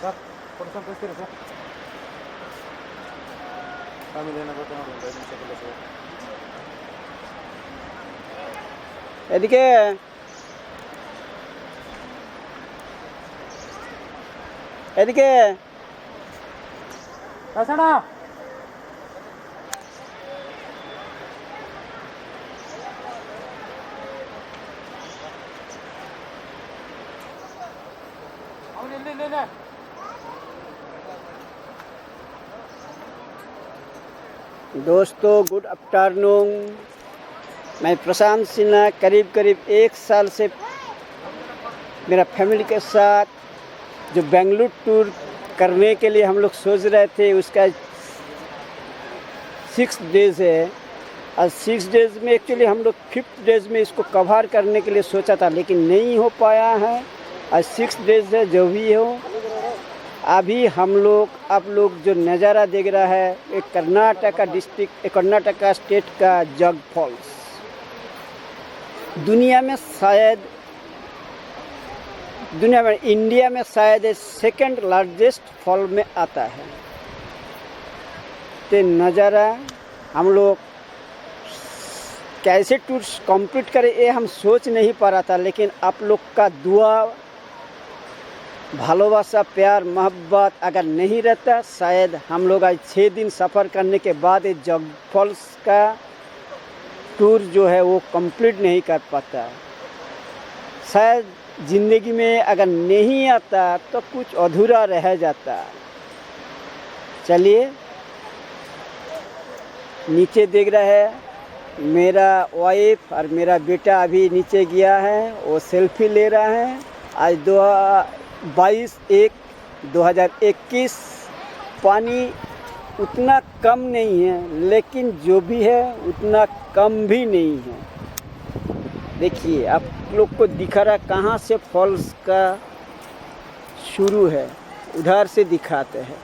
ಸರ್ ಕೊಡ್ಸೋದು ಕಳಿಸ್ತೀರಾ ಸರ್? ಆಮೇಲೆ ಏನಾಗುತ್ತೆ ನೋಡಿ 5 ನಿಮಿಷ ಕೆಲಸ. এদিকে এদিকে ಕಸಡ ಅವನು ಇಲ್ಲ. दोस्तों गुड आफ्टरनून। मैं प्रशांत सिन्हा करीब 1 साल से मेरा फैमिली के साथ जो बेंगलुरु टूर करने के लिए हम लोग सोच रहे थे, उसका 6 डेज़ है। और 6 डेज़ में एक्चुअली हम लोग 5th डेज़ में इसको कवर करने के लिए सोचा था, लेकिन नहीं हो पाया है। और 6 डेज़ है जो भी हो। अभी हम लोग आप लोग जो नज़ारा देख रहा है, एक कर्नाटका डिस्ट्रिक्ट, कर्नाटका स्टेट का जग फॉल्स दुनिया में इंडिया में शायद 2nd लार्जेस्ट फॉल में आता है। तो नज़ारा हम लोग कैसे टूर्स कंप्लीट करें ये हम सोच नहीं पा रहा था, लेकिन आप लोग का दुआ, भालोबासा, प्यार, मोहब्बत अगर नहीं रहता, शायद हम लोग आज 6 दिन सफ़र करने के बाद ये जग फॉल्स का टूर जो है वो कंप्लीट नहीं कर पाता। शायद ज़िंदगी में अगर नहीं आता तो कुछ अधूरा रह जाता। चलिए नीचे देख रहा है, मेरा वाइफ और मेरा बेटा अभी नीचे गया है, वो सेल्फी ले रहा है। आज 22/1/2021 पानी उतना कम नहीं है, लेकिन जो भी है उतना कम भी नहीं है। देखिए आप लोग को दिखा रहा कहाँ से फॉल्स का शुरू है, उधर से दिखाते हैं।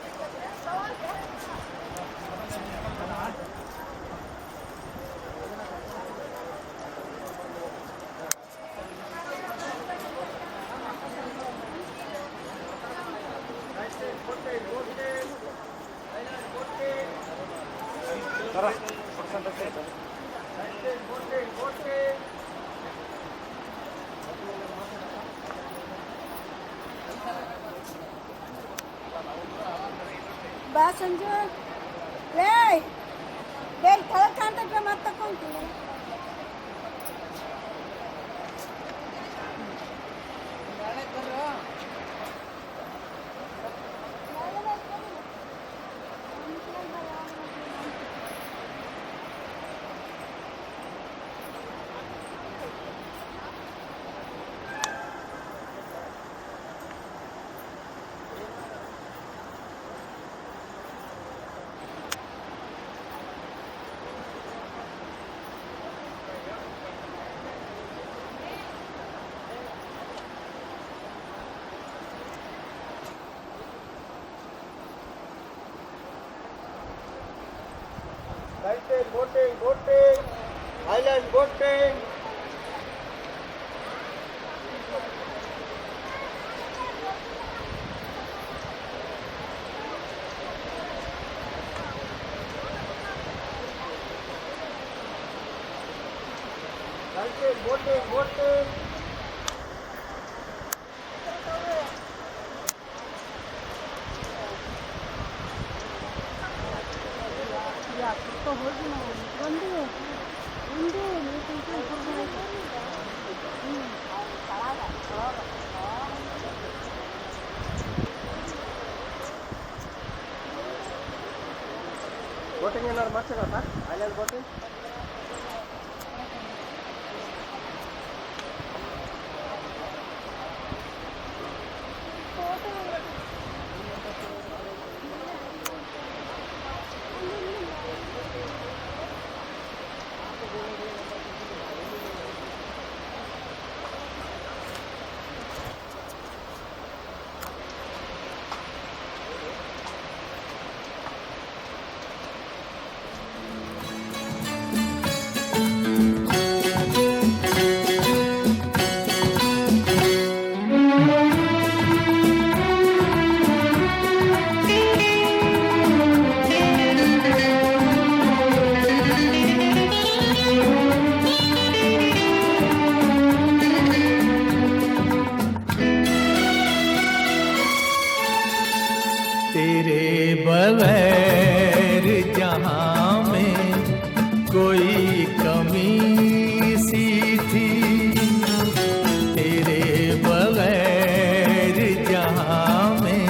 ಬಾ ಸಂಜು ಲೇ ಲೇ ಕೆಳಗೆ ಕಾಣ್ತಕ್ಕೆ ಮತ್ತೆ ತಕೊಂತೀನಿ. Boating island boating boating boating ಏನಾದ್ರು ಮಾಡ್ತೀರಾ ಸರ್ ಐಲ್ಯಾಂಡ್ बोटिंग तेरे बगैर जहाँ में कोई कमी सी थी, तेरे बगैर जहाँ में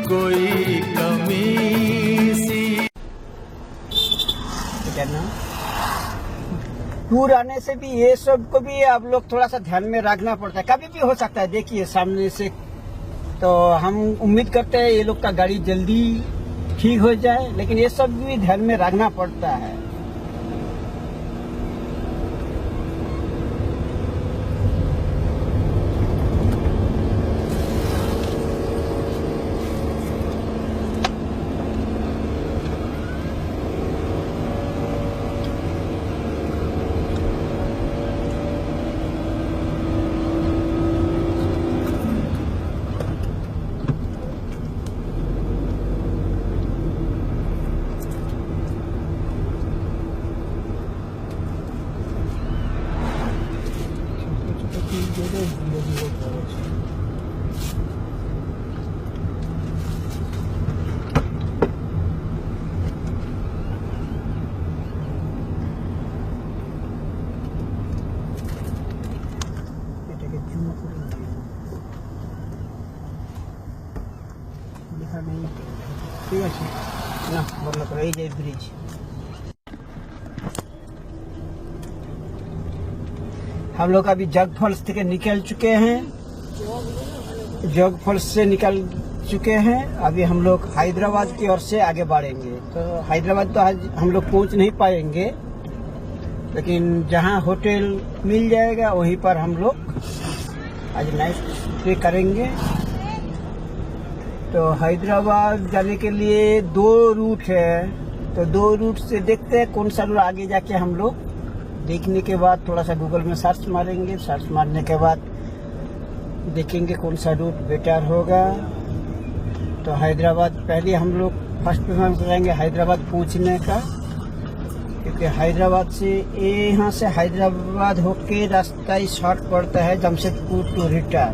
कोई कमी सी। टूर आने से भी ये सब को भी आप लोग थोड़ा सा ध्यान में रखना पड़ता है, कभी भी हो सकता है। देखिए सामने से, तो हम उम्मीद करते हैं ये लोग का गाड़ी जल्दी ठीक हो जाए, लेकिन ये सब भी ध्यान में रखना पड़ता है। ঠিক আছে না বন্ধ করে এই যে ব্রিজ हम लोग अभी जग फॉल्स से निकल चुके हैं, जग फॉल्स से निकल चुके हैं। अभी हम लोग हैदराबाद की ओर से आगे बढ़ेंगे। तो हैदराबाद तो आज हम लोग पहुंच नहीं पाएंगे, लेकिन जहां होटल मिल जाएगा वहीं पर हम लोग आज नाइट स्टे करेंगे। तो हैदराबाद जाने के लिए 2 रूट है, तो 2 रूट से देखते हैं कौन सा रूट आगे जाके हम लोग देखने के बाद थोड़ा सा गूगल में सर्च मारेंगे। सर्च मारने के बाद देखेंगे कौन सा रूट बेटर होगा। तो हैदराबाद पहले हम लोग फर्स्ट प्रेफरेंस करेंगे हैदराबाद पहुंचने का, क्योंकि हैदराबाद से यहाँ से हैदराबाद होके रास्ता ही शॉर्ट पड़ता है जमशेदपुर टू रिटर्न।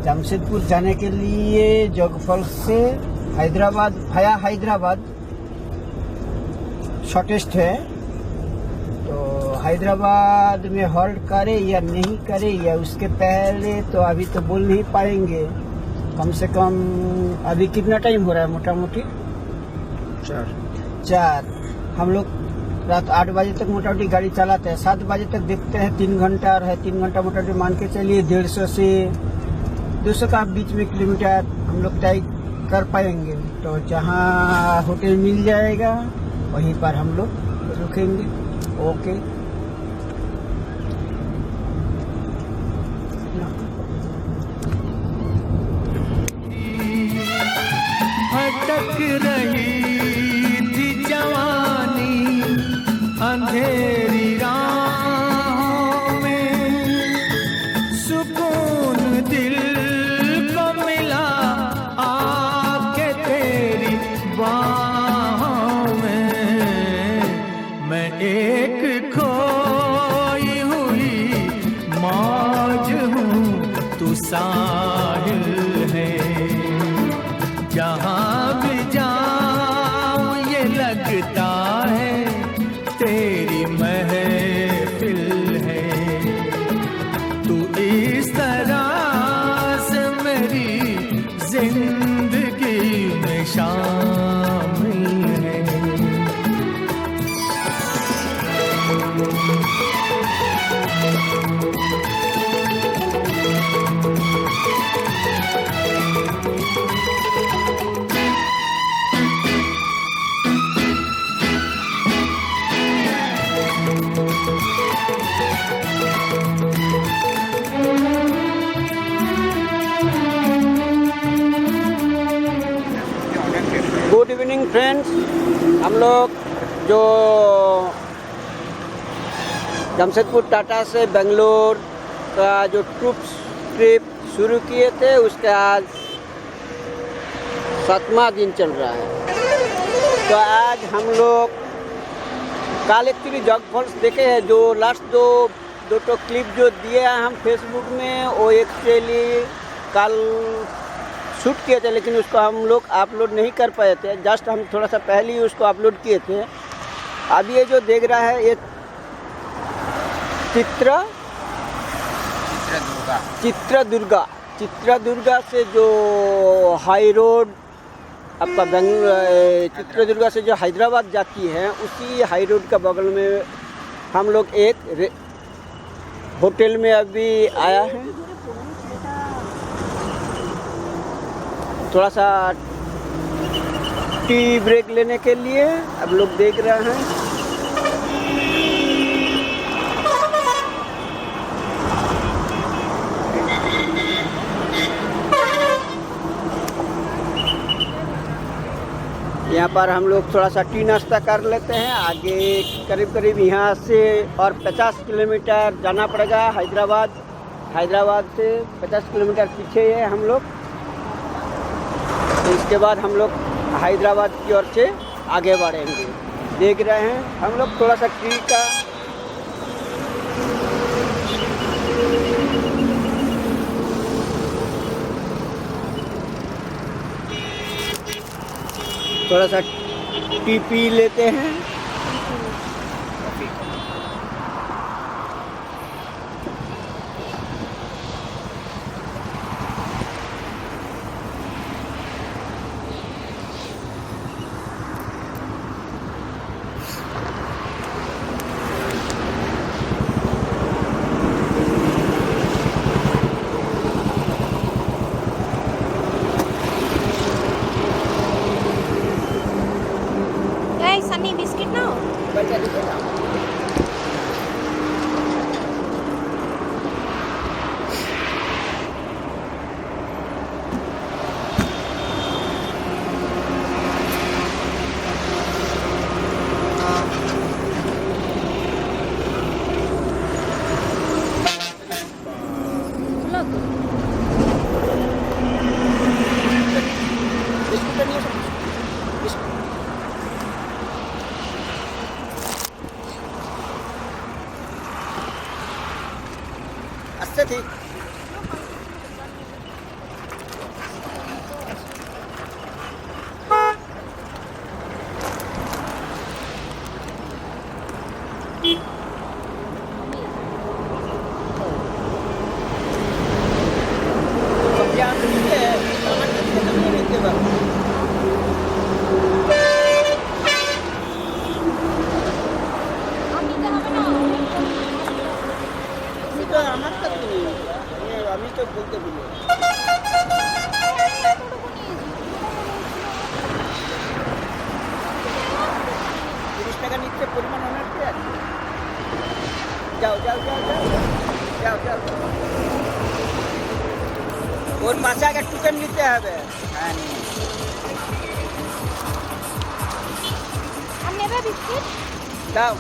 जमशेदपुर जाने के लिए जग फॉल्स से हैदराबाद भाया हैदराबाद शॉर्टेस्ट है। तो हैदराबाद में हॉल्ट करे या नहीं करे या उसके पहले तो अभी तो बोल नहीं पाएंगे। कम से कम अभी कितना टाइम हो रहा है मोटा मोटी 4। हम लोग रात 8 बजे तक मोटा मोटी गाड़ी चलाते हैं, 7 बजे तक देखते हैं 3 घंटा है। 3 घंटा मोटा मोटी मान के चलिए 150 से 200 का बीच में किलोमीटर हम लोग तय कर पाएंगे। तो जहाँ होटल मिल जाएगा वहीं पर हम लोग रुकेंगे। ओके भटक रही थी जवानी साहिल है। जहाँ भी जाऊं ये लगता है तेरी महफिल है। तू इस तरह से मेरी जिंदगी में शामिल है। गुड इवनिंग फ्रेंड्स, हम लोग जो जमशेदपुर टाटा से बेंगलोर का जो ट्रिप शुरू किए थे उसका आज 7वां दिन चल रहा है। तो आज हम लोग कल एक्चुअली जॉग फॉल्स देखे हैं। जो लास्ट दो क्लिप जो दिए हैं हम फेसबुक में, वो एक्चुअली कल शूट किए थे, लेकिन उसको हम लोग अपलोड नहीं कर पाए थे। जस्ट हम थोड़ा सा पहले ही उसको अपलोड किए थे। अब ये जो देख रहा है ये चित्रदुर्गा से जो हाई रोड आपका चित्रदुर्गा से जो हैदराबाद जाती है, उसी हाई रोड का बगल में हम लोग एक होटल में अभी आया है। थोड़ा सा टी ब्रेक लेने के लिए अब लोग देख रहे हैं। यहाँ पर हम लोग थोड़ा सा टी नाश्ता कर लेते हैं। आगे करीब यहाँ से और 50 किलोमीटर जाना पड़ेगा हैदराबाद से 50 किलोमीटर पीछे है हम लोग। तो इसके बाद हम लोग हैदराबाद की ओर से आगे बढ़ेंगे। देख रहे हैं हम लोग थोड़ा सा ट्री का थोड़ा सा टी पी लेते हैं। सनी बिस्किट ना अच्छे थी। আমি তো বলতে ভুলে 30 টাকা নিচ্ছে পরিমাণ অনেকটা আছে। যাও ওর পাশে আগে টোকেন নিতে হবে। হ্যাঁ আর নেবে বিস্কিট দাও।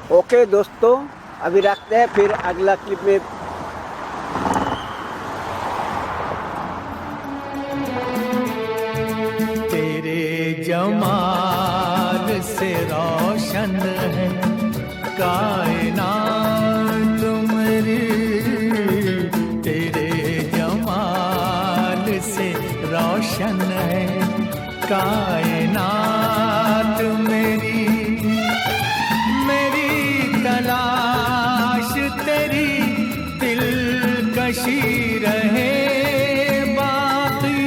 ओके दोस्तों, अभी रखते हैं, फिर अगला क्लिप में तेरे जमाल से रोशन है कायनात मेरी, तेरे जमाल से रोशन है कायनात मेरी, मेरी तलाश तेरी दिलकशी रहे बाकी,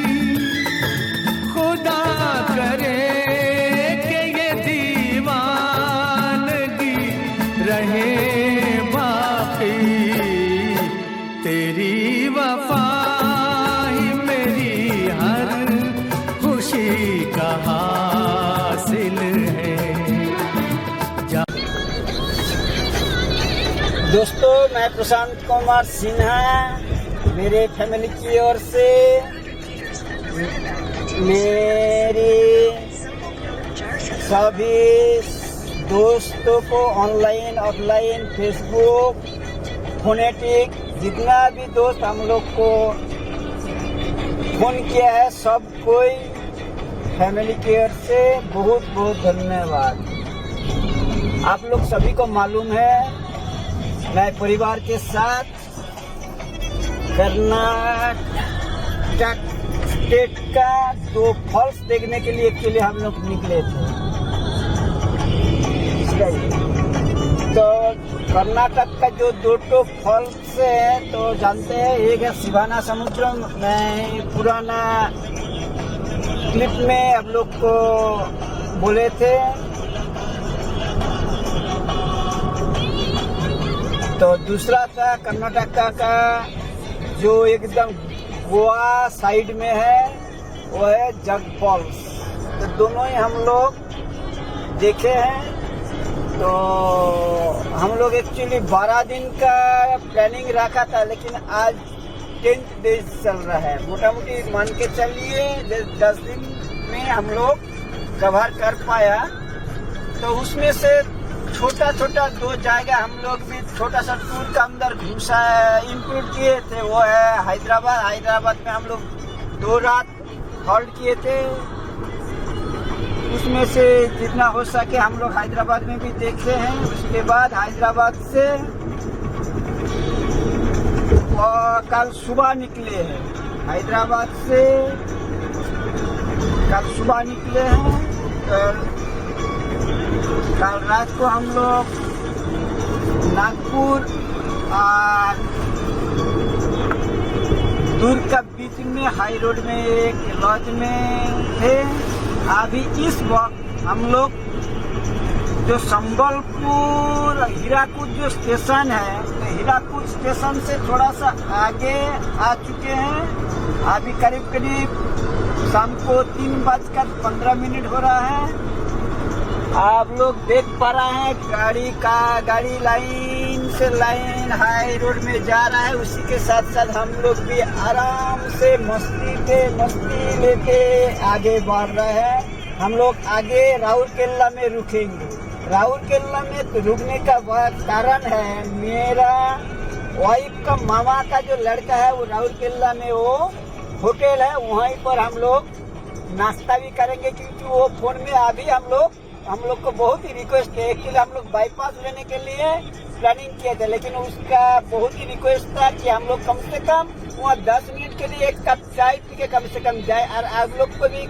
खुदा करे कि ये दीवानगी रहे बाकी, तेरी वफा ही मेरी हर खुशी का हासिल है। दोस्तों, मैं प्रशांत कुमार सिन्हा, मेरे फैमिली की ओर से मेरे सभी दोस्तों को ऑनलाइन ऑफलाइन फेसबुक फोनेटिक जितना भी दोस्त हम लोग को फोन किया है, सब कोई फैमिली की ओर से बहुत बहुत धन्यवाद। आप लोग सभी को मालूम है, मैं परिवार के साथ कर्नाटक स्टेट का 2 फॉल्स देखने के लिए अकेले हम लोग निकले थे। तो कर्नाटक का जो 2 फॉल्स है तो जानते हैं, एक है शिवाना समुद्रम। मैं पुराना क्लिप में आप लोग को बोले थे, तो दूसरा था कर्नाटका का जो एकदम गोवा साइड में है, वो है जग फॉल्स। तो दोनों ही हम लोग देखे हैं। तो हम लोग एक्चुअली 12 दिन का प्लानिंग रखा था, लेकिन आज 10th डे चल रहा है। मोटा मोटी मान के चलिए 10 दिन में हम लोग कवर कर पाया। तो उसमें से छोटा छोटा 2 जगह हम लोग भी छोटा सा टूर का अंदर घुसा इंक्लूड किए थे। वो है हैदराबाद में हम लोग 2 रात हॉल्ट किए थे। उसमें से जितना हो सके हम लोग हैदराबाद में भी देखे हैं। उसके बाद हैदराबाद से कल सुबह निकले हैं, हैदराबाद से कल सुबह निकले हैं। कल रात को हम लोग नागपुर और दुर्ग का बीच में हाई रोड में एक लॉज में थे। अभी इस वक्त हम लोग जो संबलपुर हीराकुद जो स्टेशन है, तो हीराकुद स्टेशन से थोड़ा सा आगे आ चुके हैं। अभी करीब शाम को 3:15 हो रहा है। आप लोग देख पा रहे हैं गाड़ी लाइन से लाइन हाई रोड में जा रहा है। उसी के साथ साथ हम लोग भी आराम से मस्ती लेके आगे बढ़ रहे हैं। हम लोग आगे राउरकेला में रुकेंगे। राउरकेला में तो रुकने का कारण है, मेरा वाइफ का मामा का जो लड़का है वो राउरकेला में वो होटल है, वहीं पर हम लोग नाश्ता भी करेंगे। क्योंकि वो फोन में अभी हम लोग को बहुत ही रिक्वेस्ट है। एक्चुअली हम लोग बाईपास लेने के लिए प्लानिंग किए थे, लेकिन उसका बहुत ही रिक्वेस्ट था कि हम लोग कम से कम वहाँ 10 मिनट के लिए 1 कप चाय पी के कम से कम जाए। और आप लोग को भी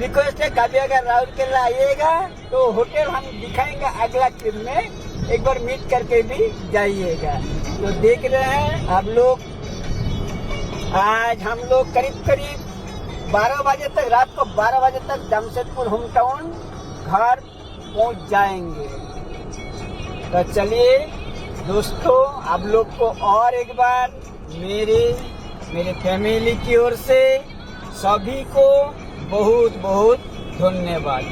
रिक्वेस्ट है, कभी अगर राउरकेला आइएगा तो होटल हम दिखाएंगे अगला क्लिप में, एक बार मीट करके भी जाइएगा। तो देख रहे हैं आप लोग, आज हम लोग करीब 12 बजे तक, रात को 12 बजे तक जमशेदपुर होम टाउन घर पहुंच जाएंगे। तो चलिए दोस्तों, आप लोग को और एक बार मेरे फैमिली की ओर से सभी को बहुत बहुत धन्यवाद।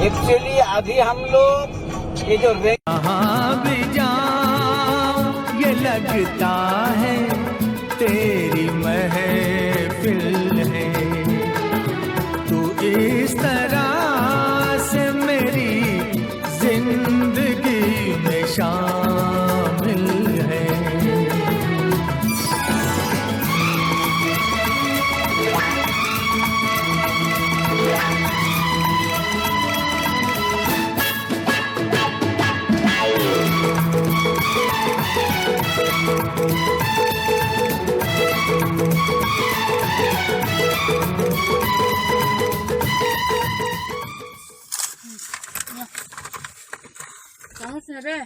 एक्चुअली अभी हम लोग ये जो कहाँ भी जाऊं ये लगता है तेरी महफिल है। तू इस तरह से मेरी जिंदगी में शामिल है। कहाँ से रे?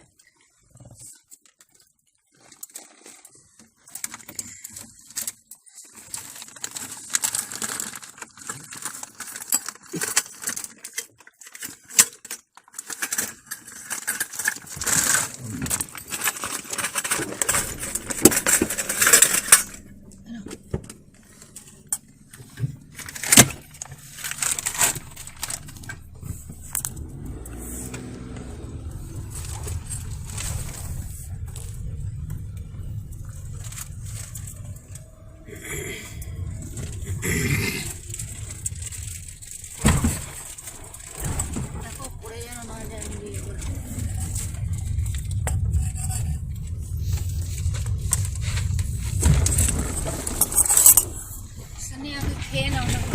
Sini aku kena nak.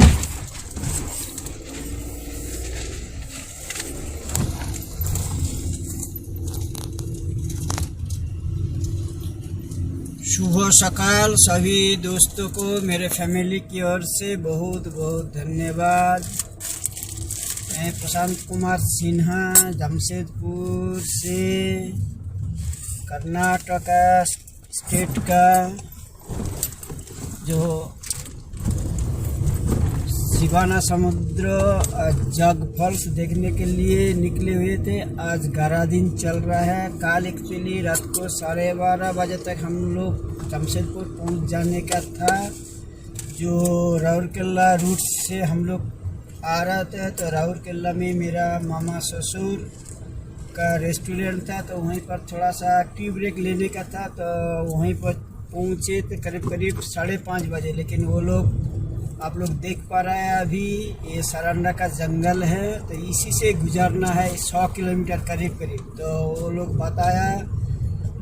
शुभ सकाल सभी दोस्तों को मेरे फैमिली की ओर से बहुत बहुत धन्यवाद। मैं प्रशांत कुमार सिन्हा जमशेदपुर से कर्नाटका स्टेट का जो शिवाना समुद्र जग फॉल्स देखने के लिए निकले हुए थे। आज 11 दिन चल रहा है। कल एक्चुअली रात को 12:30 बजे तक हम लोग जमशेदपुर पहुंच जाने का था। जो राउरकेला रूट से हम लोग आ रहे थे तो राउरकेला में मेरा मामा ससुर का रेस्टोरेंट था, तो वहीं पर थोड़ा सा टी ब्रेक लेने का था। तो वहीं पर पहुंचे तो करीब 5:30 बजे। लेकिन वो लोग आप लोग देख पा रहे हैं अभी ये सरंडा का जंगल है, तो इसी से गुजरना है 100 किलोमीटर करीब। तो वो लोग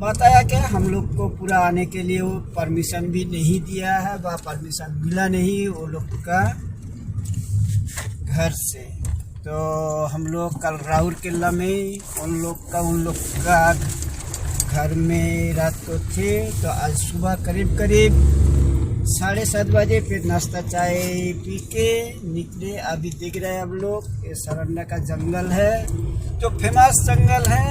बताया कि हम लोग को पूरा आने के लिए वो परमिशन भी नहीं दिया है, वह परमिशन मिला नहीं वो लोग का घर से। तो हम लोग कल राउरकेला में उन लोग का घर में रात को थे। तो आज सुबह करीब 7:30 बजे फिर नाश्ता चाय पी के निकले। अभी देख रहे हैं हम लोग ये सरंडा का जंगल है, जो फेमस जंगल है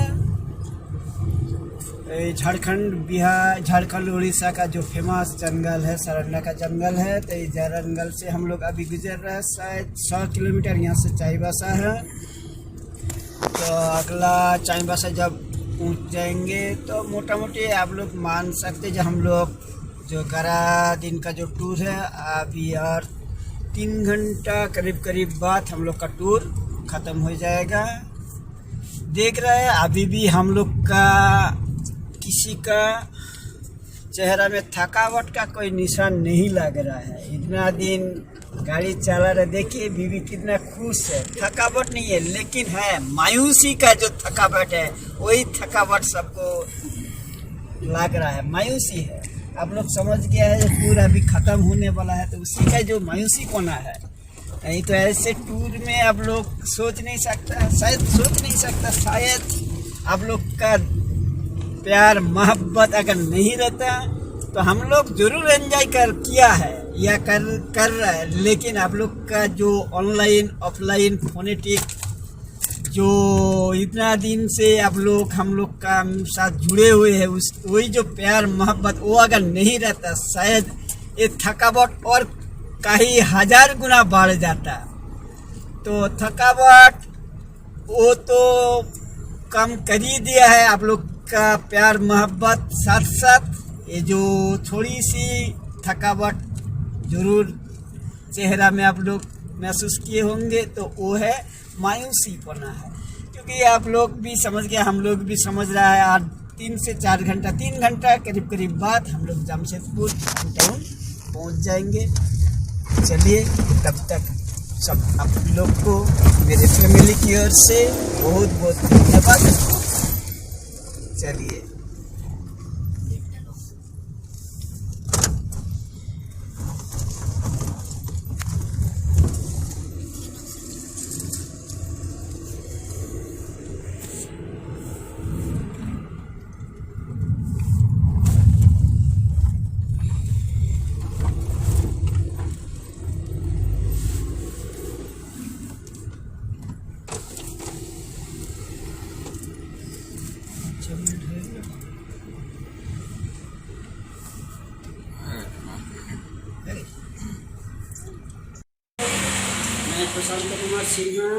झारखंड बिहार झारखंड उड़ीसा का जो फेमस जंगल है सरंडा का जंगल है। तो इस जंगल से हम लोग अभी गुजर रहे हैं। शायद 100 किलोमीटर यहाँ से चाईबासा है। तो अगला चाईबासा जब पहुँच जाएंगे तो मोटा मोटी आप लोग मान सकते जो हम लोग जो 11 दिन का जो टूर है अभी और 3 घंटा करीब बाद हम लोग का टूर ख़त्म हो जाएगा। देख रहे हैं अभी भी हम लोग का किसी का चेहरा में थकावट का कोई निशान नहीं लग रहा है। इतना दिन गाड़ी चला रहे, देखिए बीवी कितना खुश है। थकावट नहीं है लेकिन है मायूसी का जो थकावट है, वही थकावट सबको लग रहा है, मायूसी है। आप लोग समझ गया है टूर अभी ख़त्म होने वाला है, तो उसी का जो मायूसी कोना है। नहीं तो ऐसे टूर में आप लोग सोच नहीं सकता शायद आप लोग का प्यार मोहब्बत अगर नहीं रहता तो हम लोग जरूर एंजॉय किया है या कर रहा है। लेकिन आप लोग का जो ऑनलाइन ऑफलाइन फोनेटिक जो इतना दिन से आप लोग हम लोग का साथ जुड़े हुए हैं, उस वही जो प्यार मोहब्बत वो अगर नहीं रहता शायद ये थकावट और कई 1000 गुना बढ़ जाता। तो थकावट वो तो कम कर ही दिया है आप लोग का प्यार मोहब्बत, साथ साथ ये जो थोड़ी सी थकावट जरूर चेहरा में आप लोग महसूस किए होंगे तो वो है मायूसी पना है, क्योंकि आप लोग भी समझ गए, हम लोग भी समझ रहा है। आज 3 से 4 घंटा, 3 घंटा करीब बाद हम लोग जमशेदपुर टाउन पहुंच जाएंगे। चलिए, तब तक सब आप लोग को मेरे फैमिली की ओर से बहुत बहुत धन्यवाद। चलिए, मैं प्रशांत कुमार सिन्हा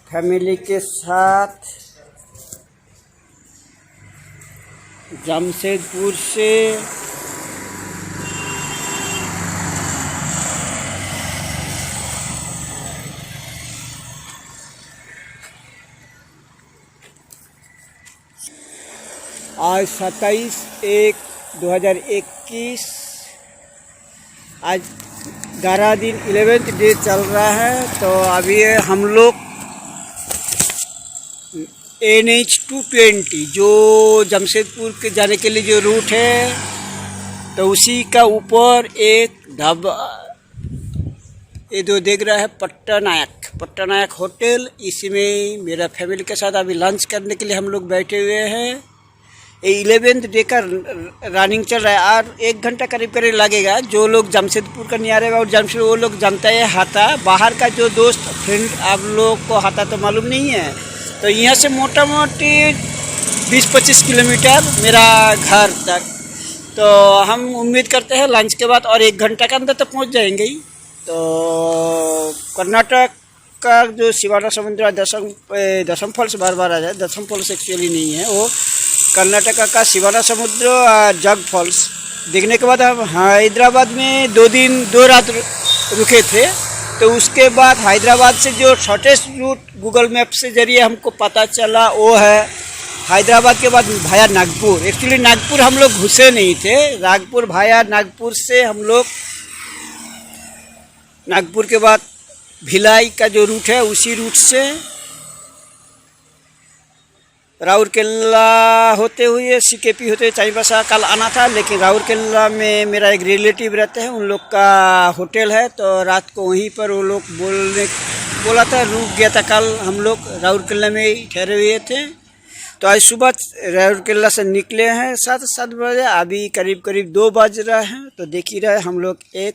फैमिली के साथ जमशेदपुर से आज 27/1/2021 आज 11 दिन 11th डे चल रहा है। तो अभी हम लोग NH-220 जो जमशेदपुर के जाने के लिए जो रूट है, तो उसी का ऊपर एक ढाबा, ये जो देख रहा है पट्टानायक होटल, इसमें मेरा फैमिली के साथ अभी लंच करने के लिए हम लोग बैठे हुए हैं। ये 11th डे का रनिंग चल रहा है और 1 घंटा करीब लगेगा। जो लोग जमशेदपुर का नहीं आ रहे और जमशेदपुर वो लोग जानता है हाथा, बाहर का जो दोस्त फ्रेंड आप लोग को हाथा तो मालूम नहीं है। तो यहाँ से मोटा मोटी 20-25 किलोमीटर मेरा घर तक। तो हम उम्मीद करते हैं लंच के बाद और 1 घंटा के अंदर तो पहुँच जाएंगे ही। तो कर्नाटक का जो शिवाना समुद्र दसम फॉल्स बार आ जाए, दसम फॉल्स एक्चुअली नहीं है, वो कर्नाटका का शिवाना समुद्र जग फॉल्स देखने के बाद हम हैदराबाद में 2 दिन 2 रात रुके थे। तो उसके बाद हैदराबाद से जो शॉर्टेस्ट रूट गूगल मैप से जरिए हमको पता चला वो है हैदराबाद के बाद भाया नागपुर। एक्चुअली नागपुर हम लोग घुसे नहीं थे, नागपुर भाया नागपुर से हम लोग नागपुर के बाद भिलाई का जो रूट है उसी रूट से राउरकेला होते हुए CKP होते हुए चाईबासा कल आना था, लेकिन राउरकेला में मेरा एक रिलेटिव रहते हैं, उन लोग का होटल है। तो रात को वहीं पर वो लोग बोला था, रुक गया था। कल हम लोग राउरकेला में ही ठहरे हुए थे। तो आज सुबह राउरकेला से निकले हैं 7 बजे, अभी करीब 2 बज रहा है। तो देख ही रहे हम लोग एक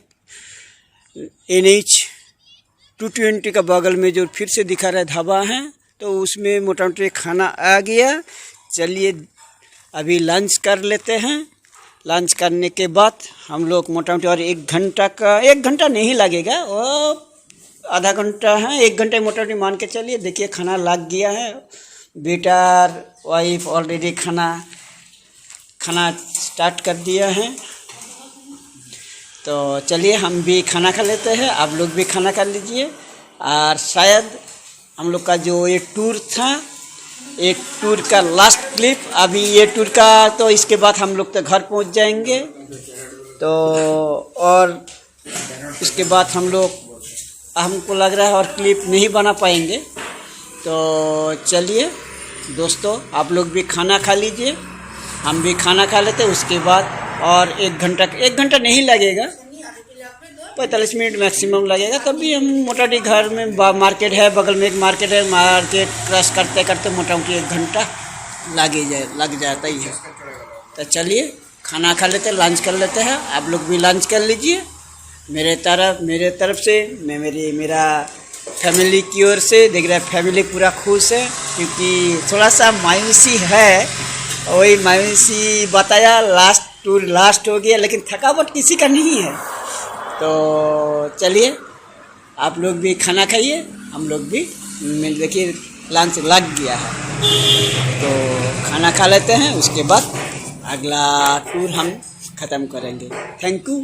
NH-220 का बगल में जो फिर से दिखा रहा है ढाबा है, तो उसमें मोटा मोटी खाना आ गया। चलिए अभी लंच कर लेते हैं। लंच करने के बाद हम लोग मोटा मोटी और 1 घंटा नहीं लगेगा, वो आधा घंटा है, 1 घंटे मोटा मोटी मान के चलिए। देखिए खाना लग गया है, बेटा वाइफ ऑलरेडी खाना स्टार्ट कर दिया है। तो चलिए हम भी खाना खा लेते हैं, आप लोग भी खाना खा लीजिए। और शायद हम लोग का जो ये टूर था, एक टूर का लास्ट क्लिप, अभी ये टूर का, तो इसके बाद हम लोग तो घर पहुंच जाएंगे। तो और इसके बाद हमको लग रहा है और क्लिप नहीं बना पाएंगे। तो चलिए दोस्तों, आप लोग भी खाना खा लीजिए, हम भी खाना खा लेते हैं। उसके बाद और 1 घंटा नहीं लगेगा, 45 मिनट मैक्सिमम लगेगा। तभी हम मोटामोटी घर में मार्केट है, बगल में एक मार्केट है, मार्केट क्रॉस करते करते मोटामोटी 1 घंटा लग जाता ही है। तो चलिए खाना खा लेते हैं, लंच कर लेते हैं। आप लोग भी लंच कर लीजिए। मेरे तरफ से मेरा फैमिली की ओर से देख रहे हैं, फैमिली पूरा खुश है, क्योंकि थोड़ा सा मायूसी है, वही मायूसी बताया। टूर लास्ट हो गया, लेकिन थकावट किसी का नहीं है। तो चलिए आप लोग भी खाना खाइए, हम लोग भी देखिए लंच लग गया है। तो खाना खा लेते हैं, उसके बाद अगला टूर हम ख़त्म करेंगे। Thank you.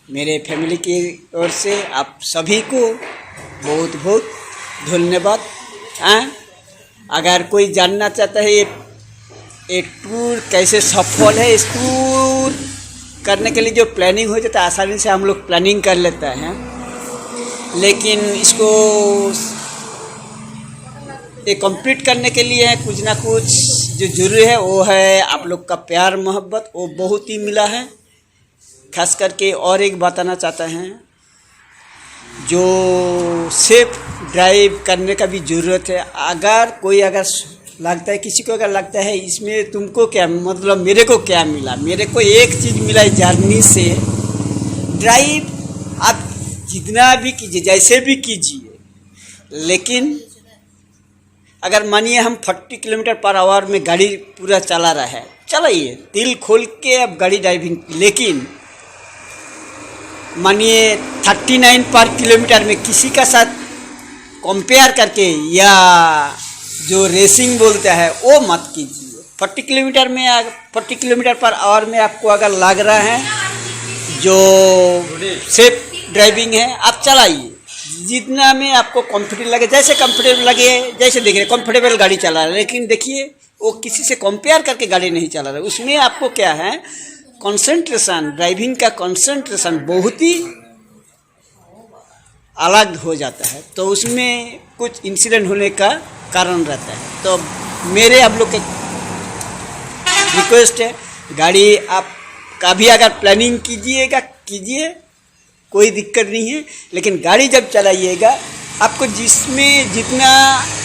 मेरे फैमिली की ओर से आप सभी को बहुत बहुत धन्यवाद। अगर कोई जानना चाहता है ये टूर कैसे सफल है, इस टूर करने के लिए जो प्लानिंग हो जाता है आसानी से हम लोग प्लानिंग कर लेते हैं, लेकिन इसको ये कंप्लीट करने के लिए कुछ ना कुछ जो जरूरी है वो है आप लोग का प्यार मोहब्बत, वो बहुत ही मिला है। खास करके और एक बताना चाहता हैं, जो सेफ ड्राइव करने का भी ज़रूरत है। अगर लगता है किसी को अगर लगता है इसमें तुमको क्या मतलब मेरे को क्या मिला, मेरे को एक चीज़ मिला है जर्नी से। ड्राइव आप जितना भी कीजिए, जैसे भी कीजिए, लेकिन अगर मानिए हम 40 किलोमीटर पर आवर में गाड़ी पूरा चला रहा है, चलाइए दिल खोल के अब गाड़ी ड्राइविंग। लेकिन मानिए 39 पर किलोमीटर में किसी का साथ कंपेयर करके या जो रेसिंग बोलता है वो मत कीजिए। 40 किलोमीटर पर आवर में आपको अगर लग रहा है जो सेफ ड्राइविंग है आप चलाइए, जितना में आपको कंफर्टेबल लगे, जैसे कंफर्टेबल लगे, जैसे देख रहे कंफर्टेबल गाड़ी चला रहा है। लेकिन देखिए वो किसी से कंपेयर करके गाड़ी नहीं चला रहा है, उसमें आपको क्या है कंसंट्रेशन, ड्राइविंग का कंसंट्रेशन बहुत ही अलग हो जाता है, तो उसमें कुछ इंसिडेंट होने का कारण रहता है। तो मेरे आप लोग के रिक्वेस्ट है, गाड़ी आप कभी अगर प्लानिंग कीजिएगा कीजिए, कोई दिक्कत नहीं है, लेकिन गाड़ी जब चलाइएगा आपको जिसमें जितना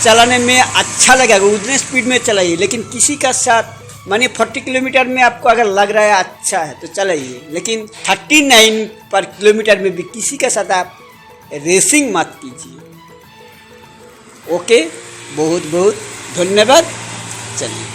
चलाने में अच्छा लगेगा उतने स्पीड में चलाइए। लेकिन किसी का साथ मानिए 40 किलोमीटर में आपको अगर लग रहा है अच्छा है तो चलाइए, लेकिन 39 पर किलोमीटर में भी किसी के साथ आप रेसिंग मत कीजिए। ओके, बहुत बहुत धन्यवाद। चलिए।